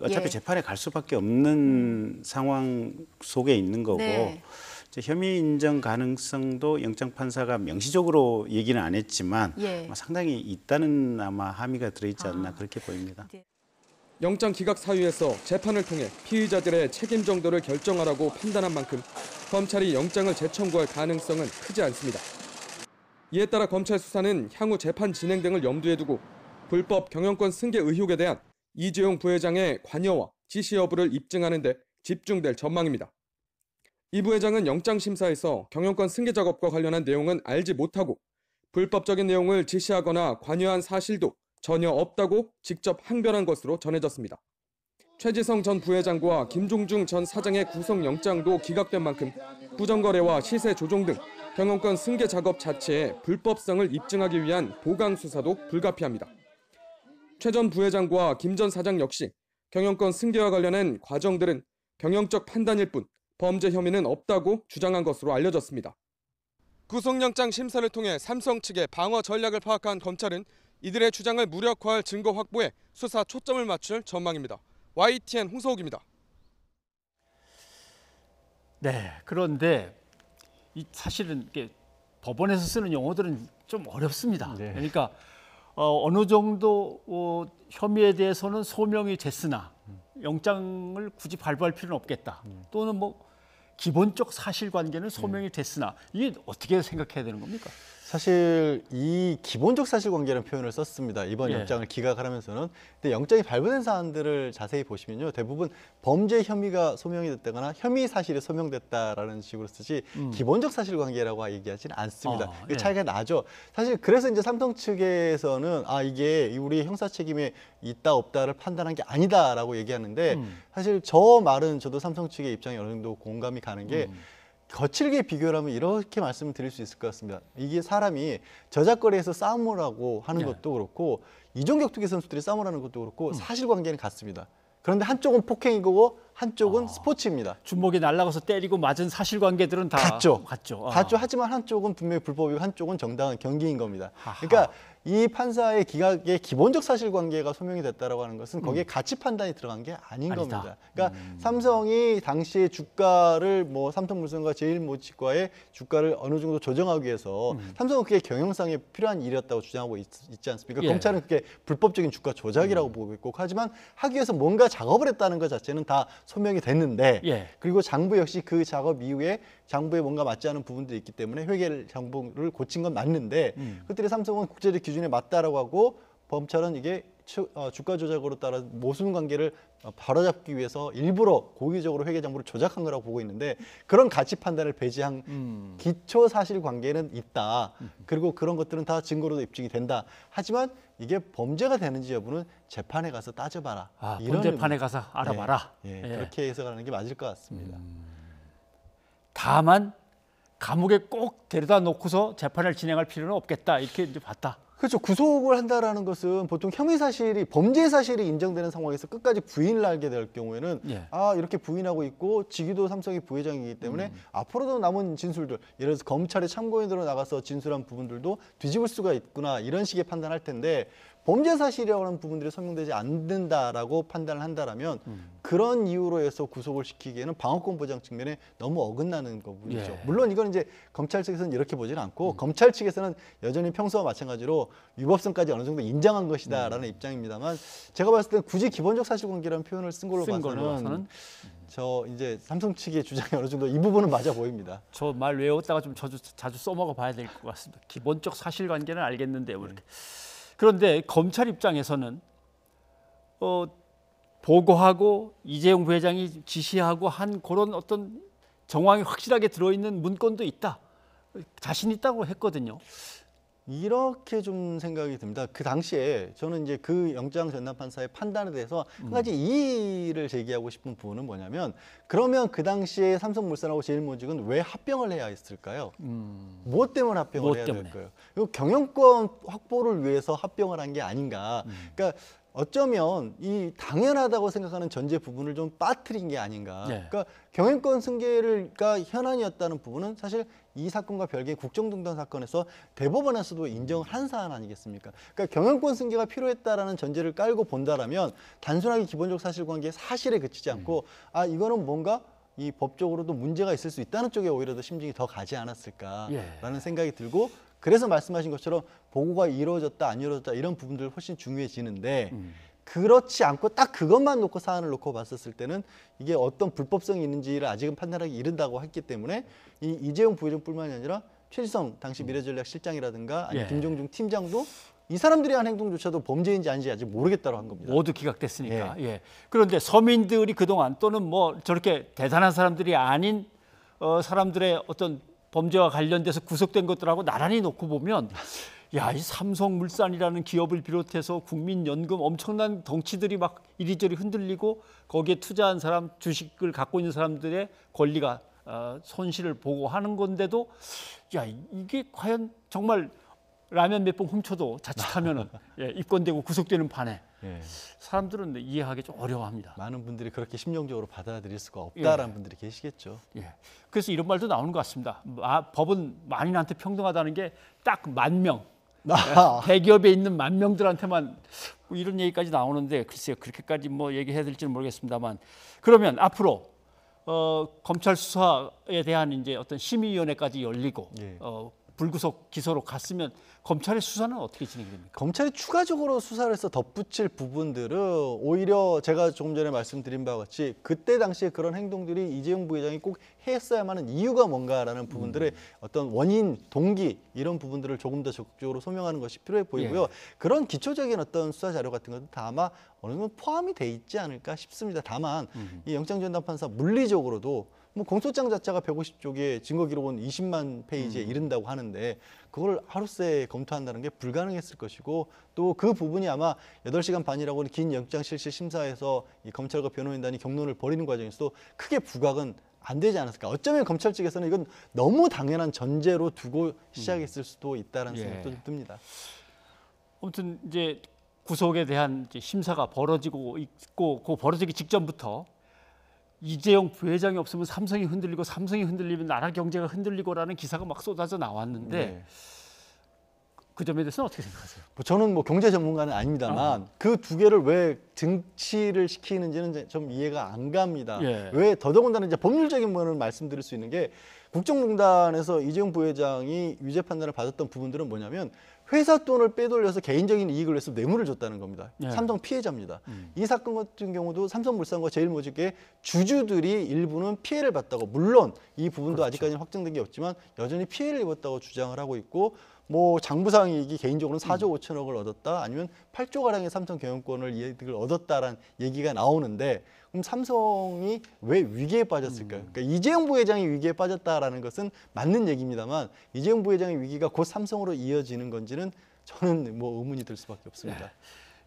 어차피 재판에 갈 수밖에 없는 상황 속에 있는 거고 혐의 인정 가능성도 영장 판사가 명시적으로 얘기는 안 했지만 상당히 있다는 아마 함의가 들어있지 않나 그렇게 보입니다. 영장 기각 사유에서 재판을 통해 피의자들의 책임 정도를 결정하라고 판단한 만큼 검찰이 영장을 재청구할 가능성은 크지 않습니다. 이에 따라 검찰 수사는 향후 재판 진행 등을 염두에 두고 불법 경영권 승계 의혹에 대한 이재용 부회장의 관여와 지시 여부를 입증하는 데 집중될 전망입니다. 이 부회장은 영장 심사에서 경영권 승계 작업과 관련한 내용은 알지 못하고 불법적인 내용을 지시하거나 관여한 사실도 전혀 없다고 직접 항변한 것으로 전해졌습니다. 최지성 전 부회장과 김종중 전 사장의 구속영장도 기각된 만큼 부정거래와 시세 조종 등 경영권 승계 작업 자체의 불법성을 입증하기 위한 보강 수사도 불가피합니다. 최 전 부회장과 김 전 사장 역시 경영권 승계와 관련한 과정들은 경영적 판단일 뿐 범죄 혐의는 없다고 주장한 것으로 알려졌습니다. 구속영장 심사를 통해 삼성 측의 방어 전략을 파악한 검찰은 이들의 주장을 무력화할 증거 확보에 수사 초점을 맞출 전망입니다. YTN 홍서욱입니다. 네, 그런데 사실은 이게 법원에서 쓰는 용어들은 좀 어렵습니다. 그러니까 어느 정도 혐의에 대해서는 소명이 됐으나 영장을 굳이 발부할 필요는 없겠다. 또는 뭐 기본적 사실관계는 소명이 됐으나 이게 어떻게 생각해야 되는 겁니까? 사실 이 기본적 사실관계라는 표현을 썼습니다. 이번 영장을 기각하면서는. 근데 영장이 발부된 사안들을 자세히 보시면요. 대부분 범죄 혐의가 소명이 됐다거나 혐의 사실이 소명됐다라는 식으로 쓰지 기본적 사실관계라고 얘기하지는 않습니다. 차이가 나죠. 사실 그래서 이제 삼성 측에서는 이게 우리 형사 책임에 있다 없다를 판단한 게 아니다라고 얘기하는데 사실 저 말은 저도 삼성 측의 입장에 어느 정도 공감이 가는 게 거칠게 비교를 하면 이렇게 말씀을 드릴 수 있을 것 같습니다. 이게 사람이 저작거리에서 싸움을 하고 하는 것도 그렇고 이종격투기 선수들이 싸움을 하는 것도 그렇고 사실관계는 같습니다. 그런데 한쪽은 폭행이고 한쪽은 스포츠입니다. 주먹이 날아가서 때리고 맞은 사실관계들은 다 같죠. 같죠. 하지만 한쪽은 분명히 불법이고 한쪽은 정당한 경기인 겁니다. 그러니까 이 판사의 기각의 기본적 사실관계가 소명이 됐다라고 하는 것은 거기에 가치 판단이 들어간 게 아닌 겁니다. 그러니까 삼성이 당시에 주가를 뭐 삼성물산과 제일모직과의 주가를 어느 정도 조정하기 위해서 삼성은 그게 경영상에 필요한 일이었다고 주장하고 있지 않습니까? 검찰은 그게 불법적인 주가 조작이라고 보고 있고 하지만 하기 위해서 뭔가 작업을 했다는 것 자체는 다 소명이 됐는데 그리고 장부 역시 그 작업 이후에 장부에 뭔가 맞지 않은 부분들이 있기 때문에 회계 장부를 고친 건 맞는데 그들이 삼성은 국제적 기준에 맞다라고 하고 검찰은 이게 주가 조작으로 따라 모순 관계를 바로잡기 위해서 일부러 고의적으로 회계 장부를 조작한 거라고 보고 있는데 그런 가치 판단을 배제한 기초 사실 관계는 있다. 그리고 그런 것들은 다 증거로도 입증이 된다. 하지만 이게 범죄가 되는지 여부는 재판에 가서 따져봐라. 이런 재판에 가서 알아봐라. 그렇게 해석하는 게 맞을 것 같습니다. 다만 감옥에 꼭 데려다 놓고서 재판을 진행할 필요는 없겠다. 이렇게 이제 봤다. 그렇죠. 구속을 한다라는 것은 보통 혐의 사실이 범죄 사실이 인정되는 상황에서 끝까지 부인을 하게 될 경우에는 이렇게 부인하고 있고 직위도 삼성이 부회장이기 때문에 앞으로도 남은 진술들 예를 들어서 검찰의 참고인으로 나가서 진술한 부분들도 뒤집을 수가 있구나 이런 식의 판단할 텐데 범죄 사실이라고 하는 부분들이 설명되지 않는다라고 판단을 한다라면 그런 이유로 해서 구속을 시키기에는 방어권 보장 측면에 너무 어긋나는 부분이죠. 예. 물론 이건 이제 검찰 측에서는 이렇게 보지는 않고 검찰 측에서는 여전히 평소와 마찬가지로 위법성까지 어느 정도 인정한 것이다라는 입장입니다만 제가 봤을 때는 굳이 기본적 사실관계라는 표현을 쓴 걸로 봐서는 저 이제 삼성 측의 주장이 어느 정도 이 부분은 맞아 보입니다. 저 말 외웠다가 좀 자주 써먹어 봐야 될 것 같습니다. 기본적 사실관계는 알겠는데 왜 이렇게. 그런데 검찰 입장에서는 보고하고 이재용 부회장이 지시하고 한 그런 어떤 정황이 확실하게 들어있는 문건도 있다. 자신 있다고 했거든요. 이렇게 좀 생각이 듭니다. 그 당시에 저는 이제 그 영장 전담 판사의 판단에 대해서 한 가지 이의를 제기하고 싶은 부분은 뭐냐면 그러면 그 당시에 삼성물산하고 제일모직은 왜 합병을 해야 했을까요? 무엇 때문에 합병을 해야 될까요? 경영권 확보를 위해서 합병을 한 게 아닌가. 그러니까 어쩌면 이 당연하다고 생각하는 전제 부분을 좀 빠뜨린 게 아닌가. 네. 그러니까 경영권 승계가 현안이었다는 부분은 사실 이 사건과 별개 국정농단 사건에서 대법원에서도 인정을 한 사안 아니겠습니까? 그러니까 경영권 승계가 필요했다라는 전제를 깔고 본다라면 단순하게 기본적 사실관계 사실에 그치지 않고 아 이거는 뭔가 이 법적으로도 문제가 있을 수 있다는 쪽에 오히려 더 심증이 더 가지 않았을까라는 생각이 들고 그래서 말씀하신 것처럼 보고가 이루어졌다 안 이루어졌다 이런 부분들 훨씬 중요해지는데 그렇지 않고 딱 그것만 놓고 사안을 놓고 봤었을 때는 이게 어떤 불법성이 있는지를 아직은 판단하기 이른다고 했기 때문에 이 이재용 부회장뿐만이 아니라 최지성 당시 미래전략실장이라든가 아니면 김종중 팀장도 이 사람들이 한 행동조차도 범죄인지 아닌지 아직 모르겠다고 한 겁니다. 모두 기각됐으니까. 예. 그런데 서민들이 그동안 또는 뭐 저렇게 대단한 사람들이 아닌 사람들의 어떤 범죄와 관련돼서 구속된 것들하고 나란히 놓고 보면 야, 이 삼성물산이라는 기업을 비롯해서 국민연금 엄청난 덩치들이 막 이리저리 흔들리고 거기에 투자한 사람, 주식을 갖고 있는 사람들의 권리가 손실을 보고 하는 건데도 야, 이게 과연 정말 라면 몇 번 훔쳐도 자칫하면은 입건되고 구속되는 판에 사람들은 이해하기 좀 어려워합니다. 많은 분들이 그렇게 심정적으로 받아들일 수가 없다라는 분들이 계시겠죠. 그래서 이런 말도 나오는 것 같습니다. 법은 만인한테 평등하다는 게 딱 10,000명, 대기업에 있는 10,000명들한테만 이런 얘기까지 나오는데 글쎄요 그렇게까지 뭐 얘기해야 될지는 모르겠습니다만 그러면 앞으로 검찰 수사에 대한 이제 어떤 심의위원회까지 열리고 불구속 기소로 갔으면 검찰의 수사는 어떻게 진행이 됩니까? 검찰이 추가적으로 수사를 해서 덧붙일 부분들은 오히려 제가 조금 전에 말씀드린 바와 같이 그때 당시에 그런 행동들이 이재용 부회장이 꼭 했어야만 하는 이유가 뭔가라는 부분들의 어떤 원인, 동기 이런 부분들을 조금 더 적극적으로 소명하는 것이 필요해 보이고요. 그런 기초적인 어떤 수사 자료 같은 것도 다 아마 어느 정도 포함이 돼 있지 않을까 싶습니다. 다만 이 영장전담판사 물리적으로도 뭐 공소장 자체가 150쪽에 증거 기록은 20만 페이지에 이른다고 하는데 그걸 하루새 검토한다는 게 불가능했을 것이고 또 그 부분이 아마 8시간 반이라고 하는 긴 영장실실 심사에서 이 검찰과 변호인단이 경론을 벌이는 과정에서도 크게 부각은 안 되지 않았을까. 어쩌면 검찰 측에서는 이건 너무 당연한 전제로 두고 시작했을 수도 있다는 생각도 좀 듭니다. 아무튼 이제 구속에 대한 이제 심사가 벌어지고 있고 그 벌어지기 직전부터 이재용 부회장이 없으면 삼성이 흔들리고 삼성이 흔들리면 나라 경제가 흔들리고라는 기사가 막 쏟아져 나왔는데 그 점에 대해서는 어떻게 생각하세요? 저는 뭐 경제 전문가는 아닙니다만 그 두 개를 왜 등치를 시키는지는 좀 이해가 안 갑니다. 왜 더더군다나 이제 법률적인 면을 말씀드릴 수 있는 게 국정농단에서 이재용 부회장이 유죄 판단을 받았던 부분들은 뭐냐면 회사 돈을 빼돌려서 개인적인 이익을 위해서 뇌물을 줬다는 겁니다. 삼성 피해자입니다. 이 사건 같은 경우도 삼성물산과 제일모직의 주주들이 일부는 피해를 봤다고 물론 이 부분도 아직까지는 확정된 게 없지만 여전히 피해를 입었다고 주장을 하고 있고 뭐 장부상 이익이 개인적으로는 4조 5천억을 얻었다 아니면 8조 가량의 삼성 경영권을 이익을 얻었다라는 얘기가 나오는데 그럼 삼성이 왜 위기에 빠졌을까요? 그러니까 이재용 부회장이 위기에 빠졌다라는 것은 맞는 얘기입니다만 이재용 부회장의 위기가 곧 삼성으로 이어지는 건지는 저는 뭐 의문이 들 수밖에 없습니다.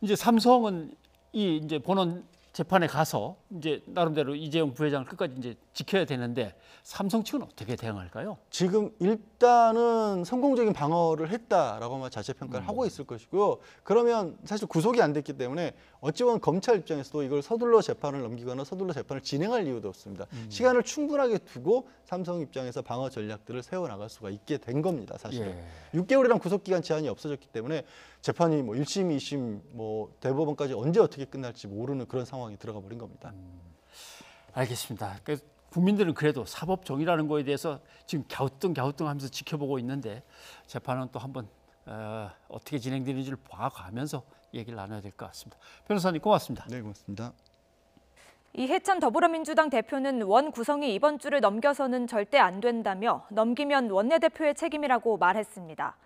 이제 삼성은 이 이제 본원 재판에 가서 이제 나름대로 이재용 부회장을 끝까지 이제 지켜야 되는데 삼성 측은 어떻게 대응할까요? 지금 일단은 성공적인 방어를 했다라고 자체 평가를 하고 있을 것이고요. 그러면 사실 구속이 안 됐기 때문에 어찌 보면 검찰 입장에서도 이걸 서둘러 재판을 넘기거나 서둘러 재판을 진행할 이유도 없습니다. 시간을 충분하게 두고 삼성 입장에서 방어 전략들을 세워나갈 수가 있게 된 겁니다. 사실은. 6개월이란 구속기간 제한이 없어졌기 때문에 재판이 뭐 1심, 2심, 뭐 대법원까지 언제 어떻게 끝날지 모르는 그런 상황이 들어가 버린 겁니다. 알겠습니다. 국민들은 그래도 사법 정의라는 거에 대해서 지금 갸우뚱하면서 지켜보고 있는데 재판은 또 한번 어떻게 진행되는지를 봐가면서 얘기를 나눠야 될 것 같습니다. 변호사님 고맙습니다. 네, 고맙습니다. 이해찬 더불어민주당 대표는 원 구성이 이번 주를 넘겨서는 절대 안 된다며 넘기면 원내대표의 책임이라고 말했습니다.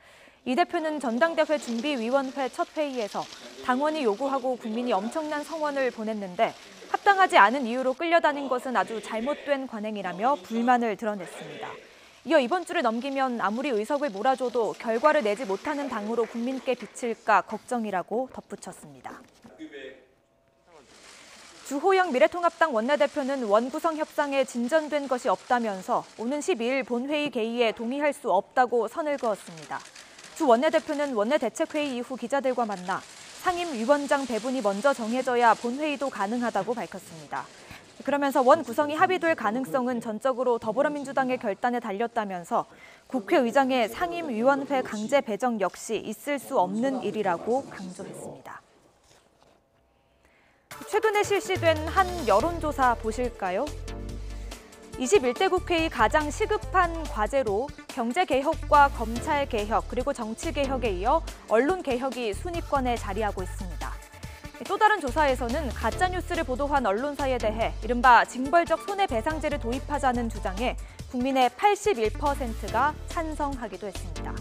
이 대표는 전당대회 준비위원회 첫 회의에서 당원이 요구하고 국민이 엄청난 성원을 보냈는데 합당하지 않은 이유로 끌려다닌 것은 아주 잘못된 관행이라며 불만을 드러냈습니다. 이어 이번 주를 넘기면 아무리 의석을 몰아줘도 결과를 내지 못하는 당으로 국민께 비칠까 걱정이라고 덧붙였습니다. 주호영 미래통합당 원내대표는 원구성 협상에 진전된 것이 없다면서 오는 12일 본회의 개의에 동의할 수 없다고 선을 그었습니다. 주 원내대표는 원내대책회의 이후 기자들과 만나 상임위원장 배분이 먼저 정해져야 본회의도 가능하다고 밝혔습니다. 그러면서 원 구성이 합의될 가능성은 전적으로 더불어민주당의 결단에 달렸다면서 국회의장의 상임위원회 강제 배정 역시 있을 수 없는 일이라고 강조했습니다. 최근에 실시된 한 여론조사 보실까요? 21대 국회의 가장 시급한 과제로 경제개혁과 검찰개혁 그리고 정치개혁에 이어 언론개혁이 순위권에 자리하고 있습니다. 또 다른 조사에서는 가짜뉴스를 보도한 언론사에 대해 이른바 징벌적 손해배상제를 도입하자는 주장에 국민의 81%가 찬성하기도 했습니다.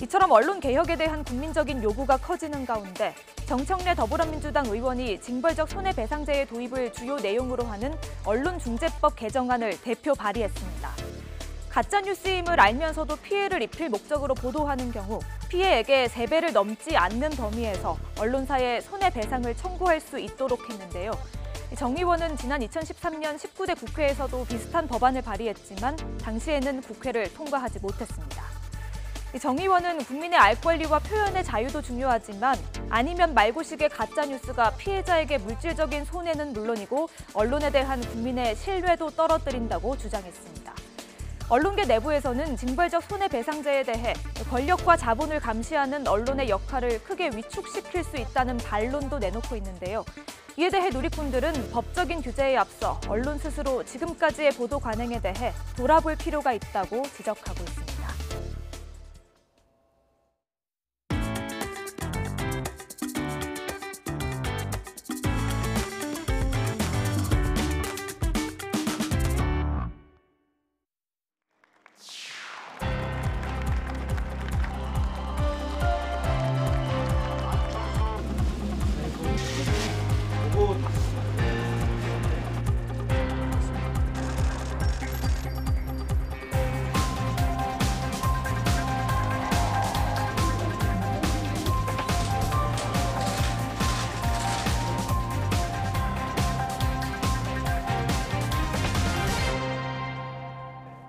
이처럼 언론개혁에 대한 국민적인 요구가 커지는 가운데 정청래 더불어민주당 의원이 징벌적 손해배상제의 도입을 주요 내용으로 하는 언론중재법 개정안을 대표 발의했습니다. 가짜뉴스임을 알면서도 피해를 입힐 목적으로 보도하는 경우 피해액의 3배를 넘지 않는 범위에서 언론사에 손해배상을 청구할 수 있도록 했는데요. 정 의원은 지난 2013년 19대 국회에서도 비슷한 법안을 발의했지만 당시에는 국회를 통과하지 못했습니다. 정 의원은 국민의 알 권리와 표현의 자유도 중요하지만 아니면 말고식의 가짜뉴스가 피해자에게 물질적인 손해는 물론이고 언론에 대한 국민의 신뢰도 떨어뜨린다고 주장했습니다. 언론계 내부에서는 징벌적 손해배상제에 대해 권력과 자본을 감시하는 언론의 역할을 크게 위축시킬 수 있다는 반론도 내놓고 있는데요. 이에 대해 누리꾼들은 법적인 규제에 앞서 언론 스스로 지금까지의 보도 관행에 대해 돌아볼 필요가 있다고 지적하고 있습니다.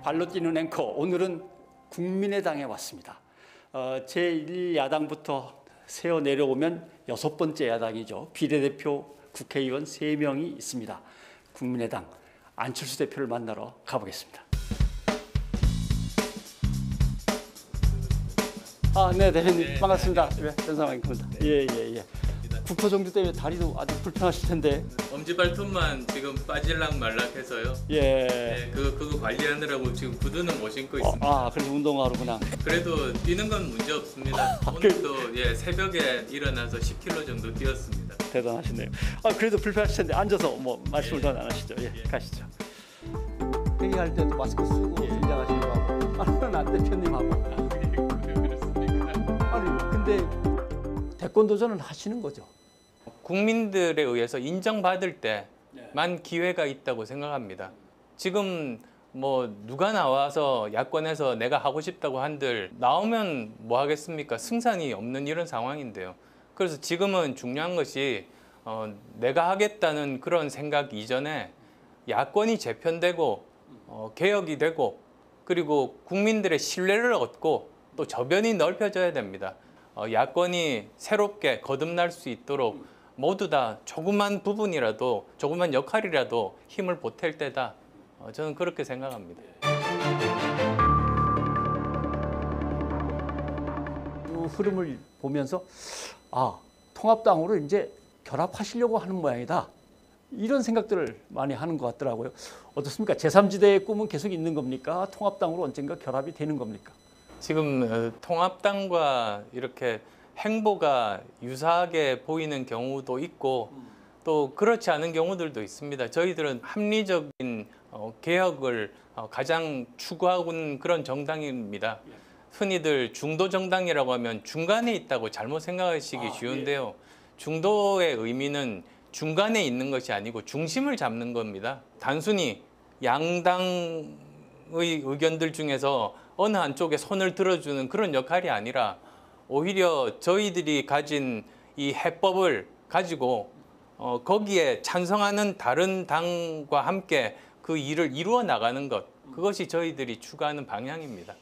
발로 뛰는 앵커, 오늘은 국민의당에 왔습니다. 제1야당부터 세어 내려오면 6번째 야당이죠. 비례대표 국회의원 3명이 있습니다. 국민의당 안철수 대표를 만나러 가보겠습니다. 네, 대표님 네, 반갑습니다. 변상환입니다. 예. 국토정주 때문에 다리도 아주 불편하실 텐데. 엄지발톱만 지금 빠질락 말락해서요. 예. 네, 그거 관리하느라고 지금 구두는 못 신고 있습니다. 그래서 운동하러 그냥. 그래도 뛰는 건 문제 없습니다. 오늘도 새벽에 일어나서 10km 정도 뛰었습니다. 대단하시네요. 그래도 불편하실 텐데 앉아서 뭐 말씀을 더 안 하시죠. 예, 가시죠. 회의할 때도 마스크 쓰고 긴장하시려고 하고. 안 대표님하고. 아니 근데. 대권 도전을 하시는 거죠? 국민들에 의해서 인정받을 때만 기회가 있다고 생각합니다. 지금 뭐 누가 나와서 야권에서 내가 하고 싶다고 한들 나오면 뭐 하겠습니까? 승산이 없는 이런 상황인데요. 그래서 지금은 중요한 것이 내가 하겠다는 그런 생각 이전에 야권이 재편되고 개혁이 되고 그리고 국민들의 신뢰를 얻고 또 저변이 넓혀져야 됩니다. 야권이 새롭게 거듭날 수 있도록 모두 다 조그만 부분이라도 조그만 역할이라도 힘을 보탤 때다. 저는 그렇게 생각합니다. 그 흐름을 보면서 통합당으로 이제 결합하시려고 하는 모양이다. 이런 생각들을 많이 하는 것 같더라고요. 어떻습니까? 제3지대의 꿈은 계속 있는 겁니까? 통합당으로 언젠가 결합이 되는 겁니까? 지금 통합당과 이렇게 행보가 유사하게 보이는 경우도 있고 또 그렇지 않은 경우들도 있습니다. 저희들은 합리적인 개혁을 가장 추구하는 그런 정당입니다. 흔히들 중도 정당이라고 하면 중간에 있다고 잘못 생각하시기 쉬운데요. 중도의 의미는 중간에 있는 것이 아니고 중심을 잡는 겁니다. 단순히 양당의 의견들 중에서 어느 한쪽에 손을 들어주는 그런 역할이 아니라 오히려 저희들이 가진 이 해법을 가지고 거기에 찬성하는 다른 당과 함께 그 일을 이루어 나가는 것, 그것이 저희들이 추구하는 방향입니다.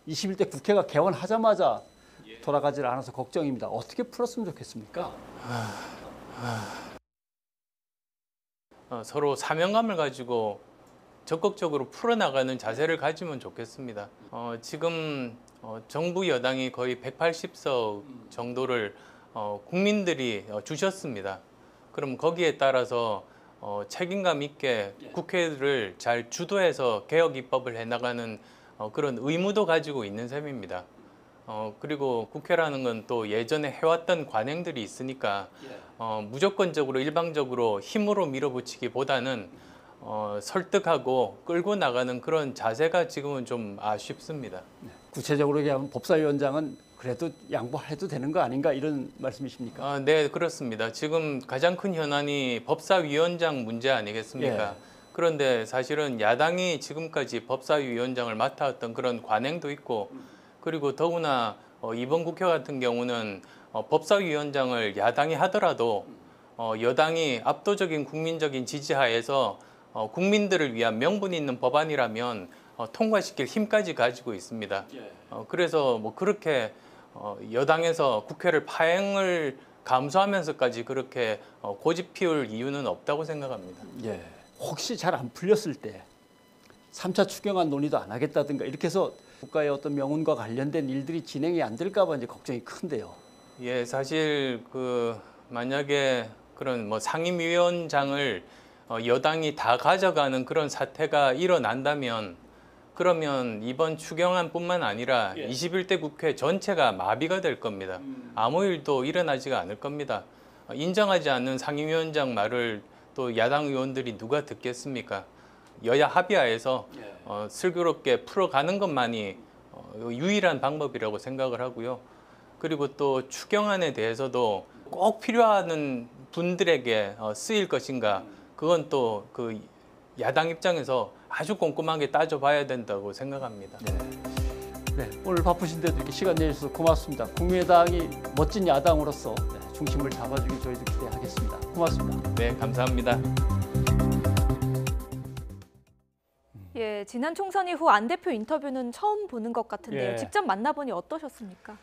21대 국회가 개원하자마자 돌아가질 않아서 걱정입니다. 어떻게 풀었으면 좋겠습니까? 서로 사명감을 가지고 적극적으로 풀어나가는 자세를 가지면 좋겠습니다. 지금 정부 여당이 거의 180석 정도를 국민들이 주셨습니다. 그럼 거기에 따라서 책임감 있게 국회를 잘 주도해서 개혁 입법을 해나가는 그런 의무도 가지고 있는 셈입니다. 그리고 국회라는 건 또 예전에 해왔던 관행들이 있으니까 무조건적으로 일방적으로 힘으로 밀어붙이기보다는 설득하고 끌고 나가는 그런 자세가 지금은 좀 아쉽습니다. 구체적으로 얘기하면 법사위원장은 그래도 양보해도 되는 거 아닌가 이런 말씀이십니까? 네, 그렇습니다. 지금 가장 큰 현안이 법사위원장 문제 아니겠습니까? 그런데 사실은 야당이 지금까지 법사위원장을 맡아왔던 그런 관행도 있고 그리고 더구나 이번 국회 같은 경우는 법사위원장을 야당이 하더라도 여당이 압도적인 국민적인 지지하에서 국민들을 위한 명분 있는 법안이라면 통과시킬 힘까지 가지고 있습니다. 그래서 뭐 그렇게 여당에서 국회를 파행을 감수하면서까지 그렇게 고집 피울 이유는 없다고 생각합니다. 혹시 잘 안 풀렸을 때 3차 추경안 논의도 안 하겠다든가 이렇게 해서 국가의 어떤 명운과 관련된 일들이 진행이 안 될까 봐 이제 걱정이 큰데요. 사실 만약에 그런 뭐 상임위원장을 여당이 다 가져가는 그런 사태가 일어난다면 그러면 이번 추경안뿐만 아니라 21대 국회 전체가 마비가 될 겁니다. 아무 일도 일어나지가 않을 겁니다. 인정하지 않는 상임위원장 말을 또 야당 의원들이 누가 듣겠습니까? 여야 합의하에서 슬기롭게 풀어가는 것만이 유일한 방법이라고 생각을 하고요. 그리고 또 추경안에 대해서도 꼭 필요한 분들에게 쓰일 것인가, 그건 또 그 야당 입장에서 아주 꼼꼼하게 따져봐야 된다고 생각합니다. 오늘 바쁘신데도 이렇게 시간 내주셔서 고맙습니다. 국민의당이 멋진 야당으로서 중심을 잡아주길 저희도 기대하겠습니다. 고맙습니다. 네, 감사합니다. 지난 총선 이후 안 대표 인터뷰는 처음 보는 것 같은데요. 직접 만나보니 어떠셨습니까?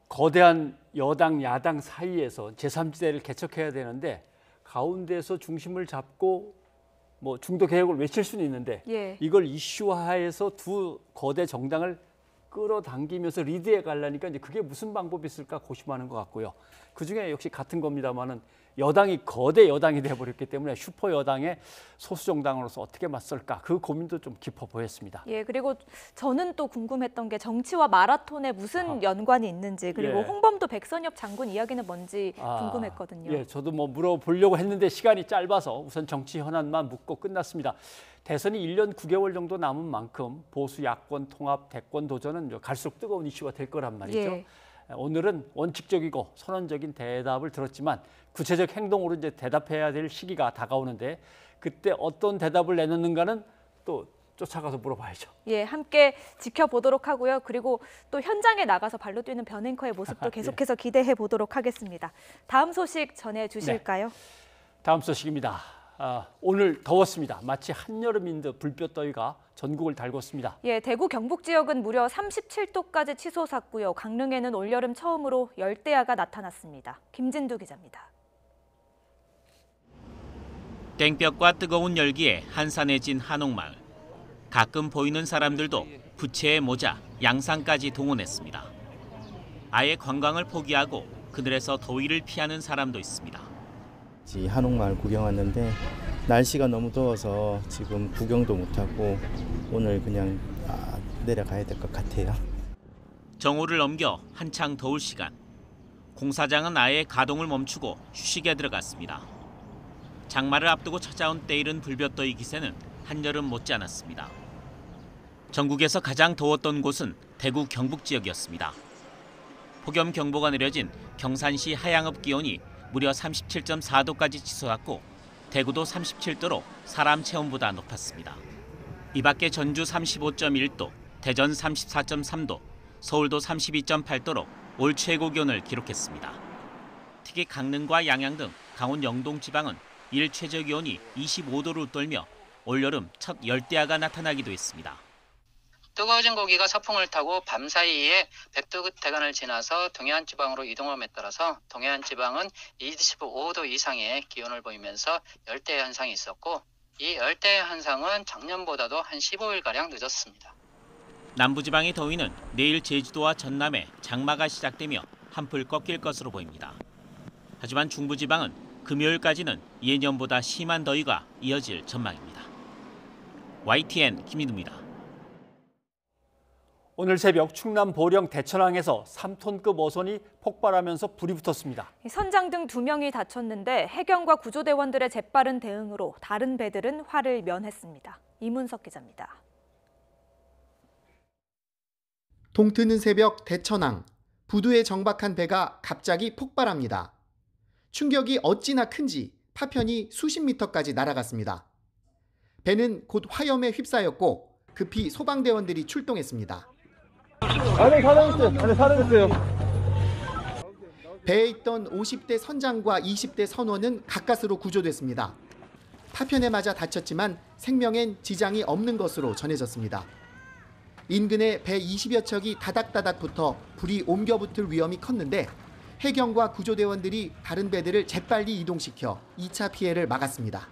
거대한 여당, 야당 사이에서 제3지대를 개척해야 되는데 가운데서 중심을 잡고 뭐 중도 개혁을 외칠 수는 있는데 이걸 이슈화해서 두 거대 정당을 끌어당기면서 리드해 가려니까 이제 그게 무슨 방법이 있을까 고심하는 것 같고요. 그중에 역시 같은 겁니다만은 여당이 거대 여당이 돼버렸기 때문에 슈퍼 여당의 소수 정당으로서 어떻게 맞설까 그 고민도 좀 깊어 보였습니다. 그리고 저는 또 궁금했던 게 정치와 마라톤에 무슨 연관이 있는지 그리고 홍범도 백선엽 장군 이야기는 뭔지 궁금했거든요. 저도 뭐 물어보려고 했는데 시간이 짧아서 우선 정치 현안만 묻고 끝났습니다. 대선이 1년 9개월 정도 남은 만큼 보수 야권 통합 대권 도전은 갈수록 뜨거운 이슈가 될 거란 말이죠. 오늘은 원칙적이고 선언적인 대답을 들었지만 구체적 행동으로 이제 대답해야 될 시기가 다가오는데 그때 어떤 대답을 내놓는가는 또 쫓아가서 물어봐야죠. 함께 지켜보도록 하고요. 그리고 또 현장에 나가서 발로 뛰는 변 앵커의 모습도 계속해서 기대해 보도록 하겠습니다. 다음 소식 전해주실까요? 다음 소식입니다. 오늘 더웠습니다. 마치 한여름인 듯 불볕더위가 전국을 달궜습니다. 대구 경북 지역은 무려 37도까지 치솟았고요. 강릉에는 올여름 처음으로 열대야가 나타났습니다. 김진두 기자입니다. 땡볕과 뜨거운 열기에 한산해 진 한옥마을. 가끔 보이는 사람들도 부채에 모자, 양산까지 동원했습니다. 아예 관광을 포기하고 그늘에서 더위를 피하는 사람도 있습니다. 한옥마을 구경 왔는데 날씨가 너무 더워서 지금 구경도 못하고 오늘 그냥 내려가야 될 것 같아요. 정오를 넘겨 한창 더울 시간. 공사장은 아예 가동을 멈추고 휴식에 들어갔습니다. 장마를 앞두고 찾아온 때이른 불볕더위 기세는 한여름 못지않았습니다. 전국에서 가장 더웠던 곳은 대구 경북 지역이었습니다. 폭염경보가 내려진 경산시 하양읍 기온이 무려 37.4도까지 치솟았고 대구도 37도로 사람 체온보다 높았습니다. 이 밖에 전주 35.1도, 대전 34.3도, 서울도 32.8도로 올 최고 기온을 기록했습니다. 특히 강릉과 양양 등 강원 영동 지방은 일 최저 기온이 25도를 웃돌며 올여름 첫 열대야가 나타나기도 했습니다. 뜨거워진 고기가 서풍을 타고 밤 사이에 백두대간을 지나서 동해안 지방으로 이동함에 따라서 동해안 지방은 25도 이상의 기온을 보이면서 열대 현상이 있었고 이 열대 현상은 작년보다도 한 15일가량 늦었습니다. 남부지방의 더위는 내일 제주도와 전남에 장마가 시작되며 한풀 꺾일 것으로 보입니다. 하지만 중부지방은 금요일까지는 예년보다 심한 더위가 이어질 전망입니다. YTN 김민우입니다. 오늘 새벽 충남 보령 대천항에서 3톤급 어선이 폭발하면서 불이 붙었습니다. 선장 등 2명이 다쳤는데 해경과 구조대원들의 재빠른 대응으로 다른 배들은 화를 면했습니다. 이문석 기자입니다. 동트는 새벽 대천항, 부두에 정박한 배가 갑자기 폭발합니다. 충격이 어찌나 큰지 파편이 수십 미터까지 날아갔습니다. 배는 곧 화염에 휩싸였고 급히 소방대원들이 출동했습니다. 안에 사람 있어요. 안에 사람 있어요. 배에 있던 50대 선장과 20대 선원은 가까스로 구조됐습니다. 파편에 맞아 다쳤지만 생명엔 지장이 없는 것으로 전해졌습니다. 인근에 배 20여 척이 다닥다닥 붙어 불이 옮겨붙을 위험이 컸는데 해경과 구조대원들이 다른 배들을 재빨리 이동시켜 2차 피해를 막았습니다.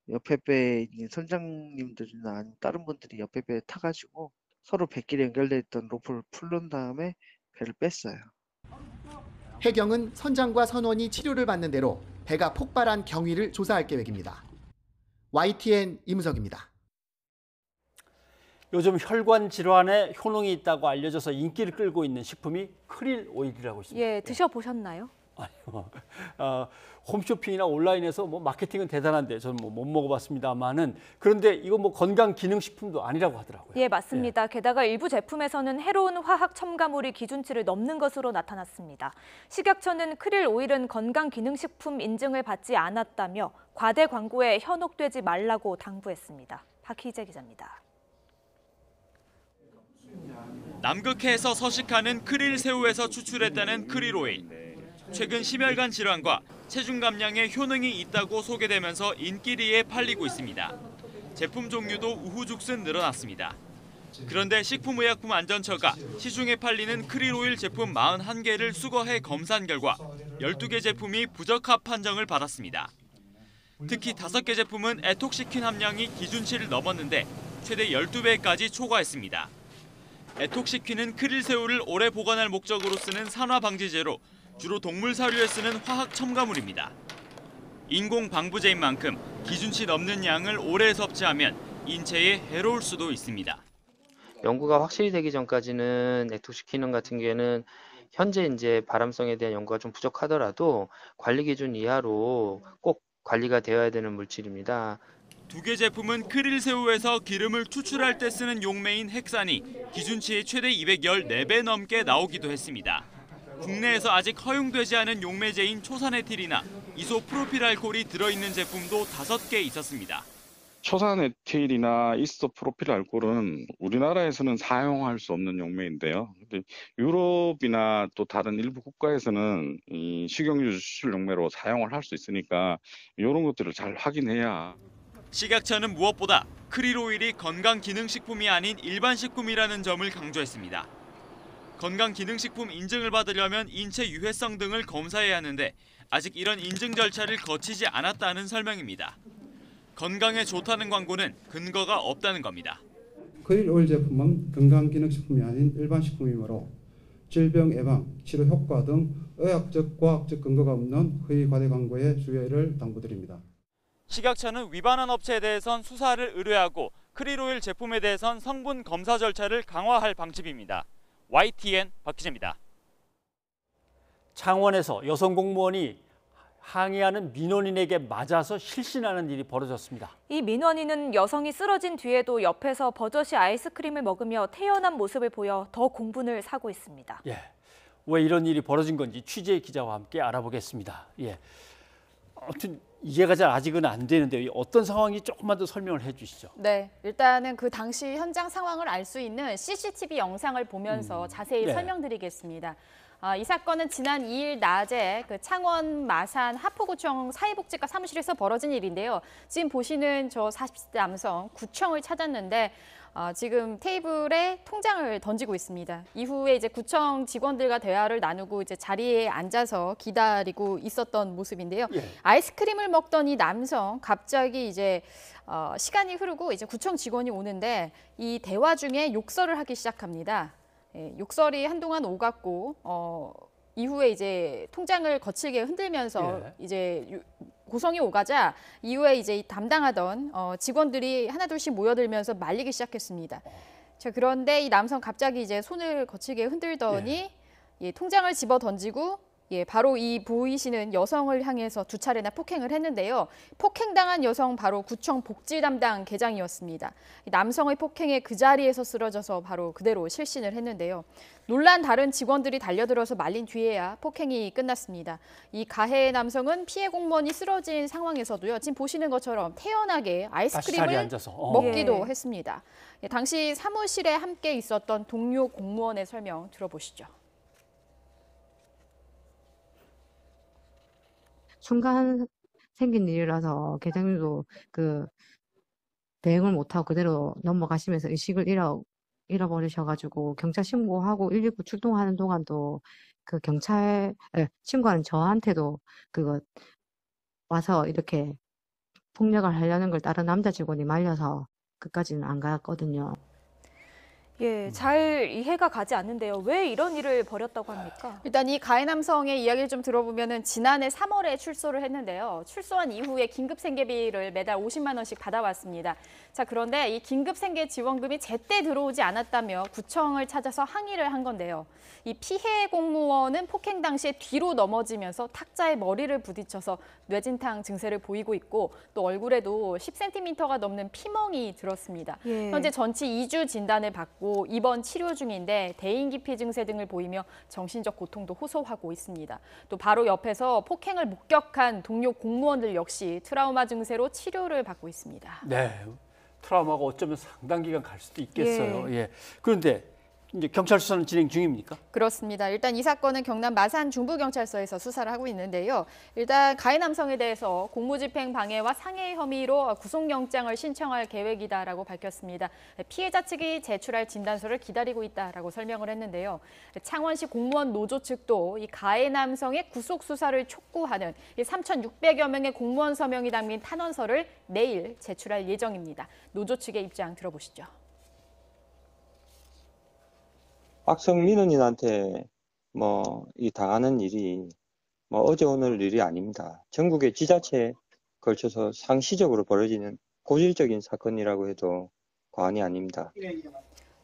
옆에 배에 있는 선장님들이나 다른 분들이 옆에 배에 타가지고 서로 배끼리 연결돼 있던 로프를 풀른 다음에 배를 뺐어요. 해경은 선장과 선원이 치료를 받는 대로 배가 폭발한 경위를 조사할 계획입니다. YTN 이문석입니다. 요즘 혈관 질환에 효능이 있다고 알려져서 인기를 끌고 있는 식품이 크릴 오일이라고 있습니다. 예, 드셔보셨나요? 아니요. 홈쇼핑이나 온라인에서 뭐 마케팅은 대단한데 저는 뭐 못 먹어봤습니다만은 그런데 이거 뭐 건강 기능 식품도 아니라고 하더라고요. 예, 맞습니다. 게다가 일부 제품에서는 해로운 화학 첨가물이 기준치를 넘는 것으로 나타났습니다. 식약처는 크릴 오일은 건강 기능 식품 인증을 받지 않았다며 과대 광고에 현혹되지 말라고 당부했습니다. 박희재 기자입니다. 남극해에서 서식하는 크릴 새우에서 추출했다는 크릴 오일. 최근 심혈관 질환과 체중 감량에 효능이 있다고 소개되면서 인기리에 팔리고 있습니다. 제품 종류도 우후죽순 늘어났습니다. 그런데 식품의약품안전처가 시중에 팔리는 크릴 오일 제품 41개를 수거해 검사한 결과 12개 제품이 부적합 판정을 받았습니다. 특히 5개 제품은 에톡시킨 함량이 기준치를 넘었는데 최대 12배까지 초과했습니다. 에톡시킨은 크릴 새우를 오래 보관할 목적으로 쓰는 산화 방지제로 주로 동물 사료에 쓰는 화학 첨가물입니다. 인공 방부제인 만큼 기준치 넘는 양을 오래 섭취하면 인체에 해로울 수도 있습니다. 연구가 확실히 되기 전까지는 에톡시킨 같은 경우에는 현재 이제 발암성에 대한 연구가 좀 부족하더라도 관리 기준 이하로 꼭 관리가 되어야 되는 물질입니다. 2개 제품은 크릴 새우에서 기름을 추출할 때 쓰는 용매인 헥산이 기준치의 최대 214배 넘게 나오기도 했습니다. 국내에서 아직 허용되지 않은 용매제인 초산에틸이나 이소프로필알콜이 들어있는 제품도 5개 있었습니다. 초산에틸이나 이소프로필알콜은 우리나라에서는 사용할 수 없는 용매인데요. 근데 유럽이나 또 다른 일부 국가에서는 이 식용유 추출 용매로 사용을 할 수 있으니까 이런 것들을 잘 확인해야. 식약처는 무엇보다 크릴 오일이 건강기능식품이 아닌 일반식품이라는 점을 강조했습니다. 건강기능식품 인증을 받으려면 인체 유해성 등을 검사해야 하는데 아직 이런 인증 절차를 거치지 않았다는 설명입니다. 건강에 좋다는 광고는 근거가 없다는 겁니다. 크릴 오일 제품은 건강기능식품이 아닌 일반식품이므로 질병 예방, 치료 효과 등 의학적, 과학적 근거가 없는 허위 과대 광고의 주의를 당부드립니다. 식약처는 위반한 업체에 대해선 수사를 의뢰하고 크릴오일 제품에 대해선 성분 검사 절차를 강화할 방침입니다. YTN 박기재입니다. 창원에서 여성 공무원이 항의하는 민원인에게 맞아서 실신하는 일이 벌어졌습니다. 이 민원인은 여성이 쓰러진 뒤에도 옆에서 버젓이 아이스크림을 먹으며 태연한 모습을 보여 더 공분을 사고 있습니다. 예, 왜 이런 일이 벌어진 건지 취재 기자와 함께 알아보겠습니다. 예, 아무튼 이해가 잘 아직은 안 되는데 어떤 상황이 조금만 더 설명을 해주시죠. 네, 일단은 그 당시 현장 상황을 알 수 있는 CCTV 영상을 보면서 자세히 설명드리겠습니다. 이 사건은 지난 2일 낮에 그 창원 마산 하포구청 사회복지과 사무실에서 벌어진 일인데요. 지금 보시는 저 40대 남성 구청을 찾았는데 지금 테이블에 통장을 던지고 있습니다. 이후에 이제 구청 직원들과 대화를 나누고 이제 자리에 앉아서 기다리고 있었던 모습인데요. 아이스크림을 먹던 이 남성 갑자기 이제 시간이 흐르고 이제 구청 직원이 오는데 이 대화 중에 욕설을 하기 시작합니다. 욕설이 한동안 오갔고 이후에 이제 통장을 거칠게 흔들면서 이제 고성이 오가자 이후에 이제 담당하던 직원들이 하나둘씩 모여들면서 말리기 시작했습니다. 자, 그런데 이 남성 갑자기 이제 손을 거칠게 흔들더니 통장을 집어 던지고 바로 이 보이시는 여성을 향해서 두 차례나 폭행을 했는데요. 폭행당한 여성 바로 구청 복지 담당 계장이었습니다. 남성의 폭행에 그 자리에서 쓰러져서 바로 그대로 실신을 했는데요. 놀란 다른 직원들이 달려들어서 말린 뒤에야 폭행이 끝났습니다. 이 가해 남성은 피해 공무원이 쓰러진 상황에서도요. 지금 보시는 것처럼 태연하게 아이스크림을 먹기도 했습니다. 당시 사무실에 함께 있었던 동료 공무원의 설명 들어보시죠. 순간 생긴 일이라서 계장님도 그 대응을 못하고 그대로 넘어가시면서 의식을 잃어버리셔가지고 경찰 신고하고 119 출동하는 동안도 그 경찰 신고하는 저한테도 그거 와서 이렇게 폭력을 하려는 걸 다른 남자 직원이 말려서 그까지는 안 갔거든요. 예, 잘 이해가 가지 않는데요. 왜 이런 일을 벌였다고 합니까? 일단 이 가해 남성의 이야기를 좀 들어보면은 지난해 3월에 출소를 했는데요. 출소한 이후에 긴급 생계비를 매달 50만 원씩 받아왔습니다. 자, 그런데 이 긴급 생계 지원금이 제때 들어오지 않았다며 구청을 찾아서 항의를 한 건데요. 이 피해 공무원은 폭행 당시에 뒤로 넘어지면서 탁자에 머리를 부딪혀서 뇌진탕 증세를 보이고 있고 또 얼굴에도 10cm가 넘는 피멍이 들었습니다. 현재 전치 2주 진단을 받고 입원 치료 중인데 대인기피 증세 등을 보이며 정신적 고통도 호소하고 있습니다. 또 바로 옆에서 폭행을 목격한 동료 공무원들 역시 트라우마 증세로 치료를 받고 있습니다. 네, 트라우마가 어쩌면 상당 기간 갈 수도 있겠어요. 그런데 이제 경찰 수사는 진행 중입니까? 그렇습니다. 일단 이 사건은 경남 마산 중부경찰서에서 수사를 하고 있는데요. 일단 가해 남성에 대해서 공무집행 방해와 상해 혐의로 구속영장을 신청할 계획이다라고 밝혔습니다. 피해자 측이 제출할 진단서를 기다리고 있다라고 설명을 했는데요. 창원시 공무원 노조 측도 이 가해 남성의 구속 수사를 촉구하는 3,600여 명의 공무원 서명이 담긴 탄원서를 내일 제출할 예정입니다. 노조 측의 입장 들어보시죠. 악성 민원인한테 이 당하는 일이 어제 오늘 일이 아닙니다. 전국의 지자체에 걸쳐서 상시적으로 벌어지는 고질적인 사건이라고 해도 과언이 아닙니다.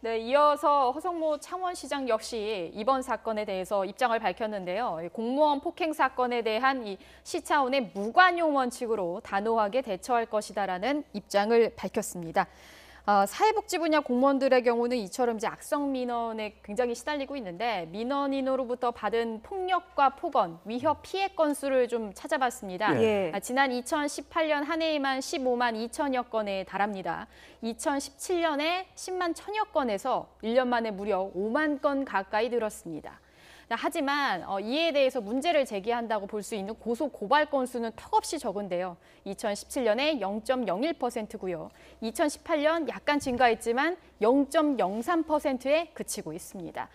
네, 이어서 허성모 창원시장 역시 이번 사건에 대해서 입장을 밝혔는데요. 공무원 폭행 사건에 대한 이 시 차원의 무관용 원칙으로 단호하게 대처할 것이다라는 입장을 밝혔습니다. 사회복지 분야 공무원들의 경우는 이처럼 이제 악성 민원에 굉장히 시달리고 있는데 민원인으로부터 받은 폭력과 폭언, 위협 피해 건수를 좀 찾아봤습니다. 지난 2018년 한 해에만 15만 2천여 건에 달합니다. 2017년에 10만 1천여 건에서 1년 만에 무려 5만 건 가까이 늘었습니다. 하지만 이에 대해서 문제를 제기한다고 볼 수 있는 고소 고발 건수는 턱없이 적은데요. 2017년에 0.01%고요. 2018년 약간 증가했지만 0.03%에 그치고 있습니다.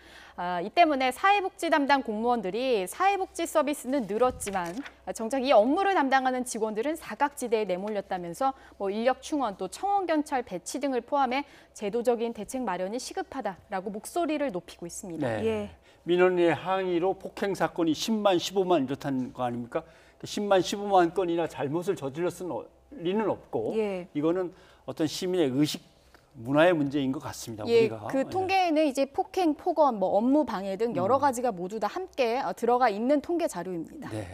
이 때문에 사회복지 담당 공무원들이 사회복지 서비스는 늘었지만 정작 이 업무를 담당하는 직원들은 사각지대에 내몰렸다면서 인력 충원 또 청원경찰 배치 등을 포함해 제도적인 대책 마련이 시급하다라고 목소리를 높이고 있습니다. 네. 민원인의 항의로 폭행 사건이 10만, 15만 이렇다는 거 아닙니까? 10만, 15만 건이나 잘못을 저질렀을 리는 없고 이거는 어떤 시민의 의식 문화의 문제인 것 같습니다. 우리가. 그 통계에는 이제 폭행, 폭언, 뭐 업무 방해 등 여러 가지가 모두 다 함께 들어가 있는 통계 자료입니다. 네,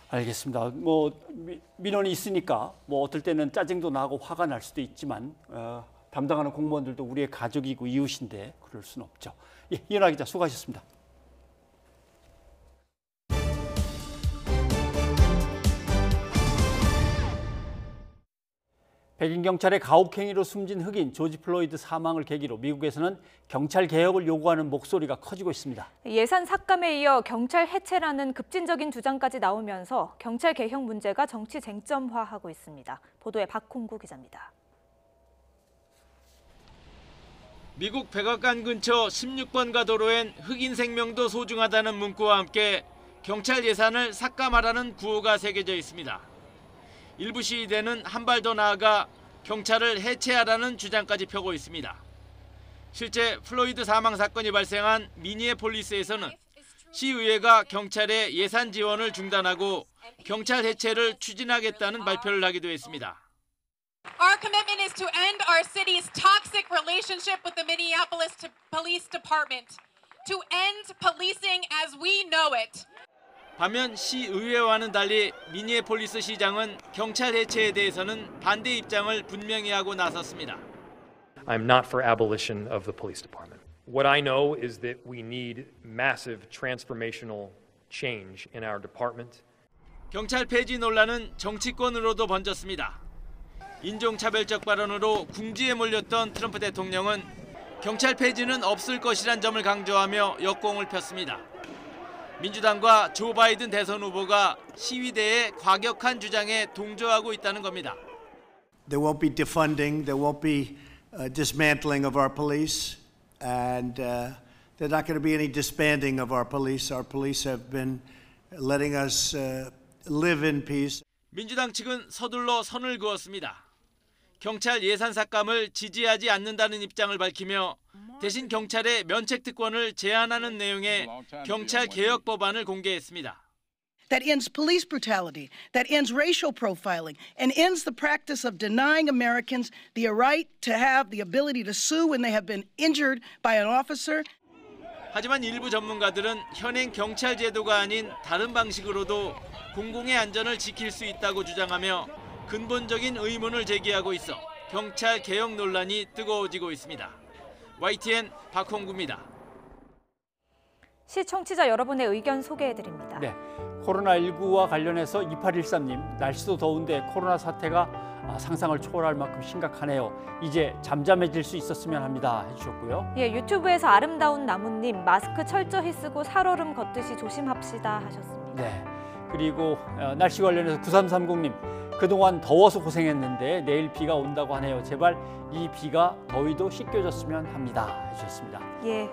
알겠습니다. 뭐 민원이 있으니까 뭐 어떨 때는 짜증도 나고 화가 날 수도 있지만 담당하는 공무원들도 우리의 가족이고 이웃인데 그럴 수는 없죠. 예, 이현아 기자 수고하셨습니다. 백인 경찰의 가혹행위로 숨진 흑인 조지 플로이드 사망을 계기로 미국에서는 경찰 개혁을 요구하는 목소리가 커지고 있습니다. 예산 삭감에 이어 경찰 해체라는 급진적인 주장까지 나오면서 경찰 개혁 문제가 정치 쟁점화하고 있습니다. 보도에 박홍구 기자입니다. 미국 백악관 근처 16번가 도로엔 흑인 생명도 소중하다는 문구와 함께 경찰 예산을 삭감하라는 구호가 새겨져 있습니다. 일부 시위대는 한 발 더 나아가 경찰을 해체하라는 주장까지 펴고 있습니다. 실제 플로이드 사망 사건이 발생한 미니애폴리스에서는 시의회가 경찰의 예산 지원을 중단하고 경찰 해체를 추진하겠다는 발표를 하기도 했습니다. Our commitment is to end our city's toxic relationship with the Minneapolis Police Department, to end policing as we know it. 반면 시의회와는 달리 미니애폴리스 시장은 경찰 해체에 대해서는 반대 입장을 분명히 하고 나섰습니다. I'm not for abolition of the police department. What I know is that we need massive transformational change in our department. 경찰 폐지 논란은 정치권으로도 번졌습니다. 인종차별적 발언으로 궁지에 몰렸던 트럼프 대통령은 경찰 폐지는 없을 것이란 점을 강조하며 역공을 폈습니다. 민주당과 조 바이든 대선 후보가 시위대의 과격한 주장에 동조하고 있다는 겁니다. There won't be defunding, there won't be dismantling of our police, and there's not going to be any disbanding of our police. Our police have been letting us live in peace. 민주당 측은 서둘러 선을 그었습니다. 경찰 예산 삭감을 지지하지 않는다는 입장을 밝히며 대신 경찰의 면책 특권을 제한하는 내용의 경찰 개혁 법안을 공개했습니다. That ends police brutality, that ends racial profiling, and ends the practice of denying Americans the right to have the ability to sue when they have been injured by an officer. 하지만 일부 전문가들은 현행 경찰 제도가 아닌 다른 방식으로도 공공의 안전을 지킬 수 있다고 주장하며 근본적인 의문을 제기하고 있어 경찰 개혁 논란이 뜨거워지고 있습니다. YTN 박홍구입니다. 시청취자 여러분의 의견 소개해드립니다. 네, 코로나19와 관련해서 2813님, 날씨도 더운데 코로나 사태가 상상을 초월할 만큼 심각하네요. 이제 잠잠해질 수 있었으면 합니다. 해주셨고요. 예, 유튜브에서 아름다운 나무님, 마스크 철저히 쓰고 살얼음 걷듯이 조심합시다 하셨습니다. 네, 그리고 날씨 관련해서 9330님, 그동안 더워서 고생했는데 내일 비가 온다고 하네요. 제발 이 비가 더위도 씻겨줬으면 합니다. 해주셨습니다. 예.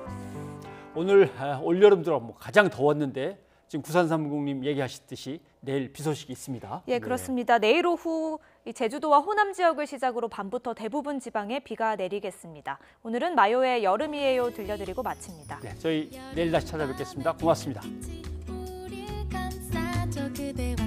오늘 올여름 들어 가장 더웠는데 지금 9330님 얘기하셨듯이 내일 비 소식이 있습니다. 예, 그렇습니다. 네. 내일 오후 제주도와 호남 지역을 시작으로 밤부터 대부분 지방에 비가 내리겠습니다. 오늘은 마요의 여름이에요 들려드리고 마칩니다. 네, 저희 내일 다시 찾아뵙겠습니다. 고맙습니다. 그대와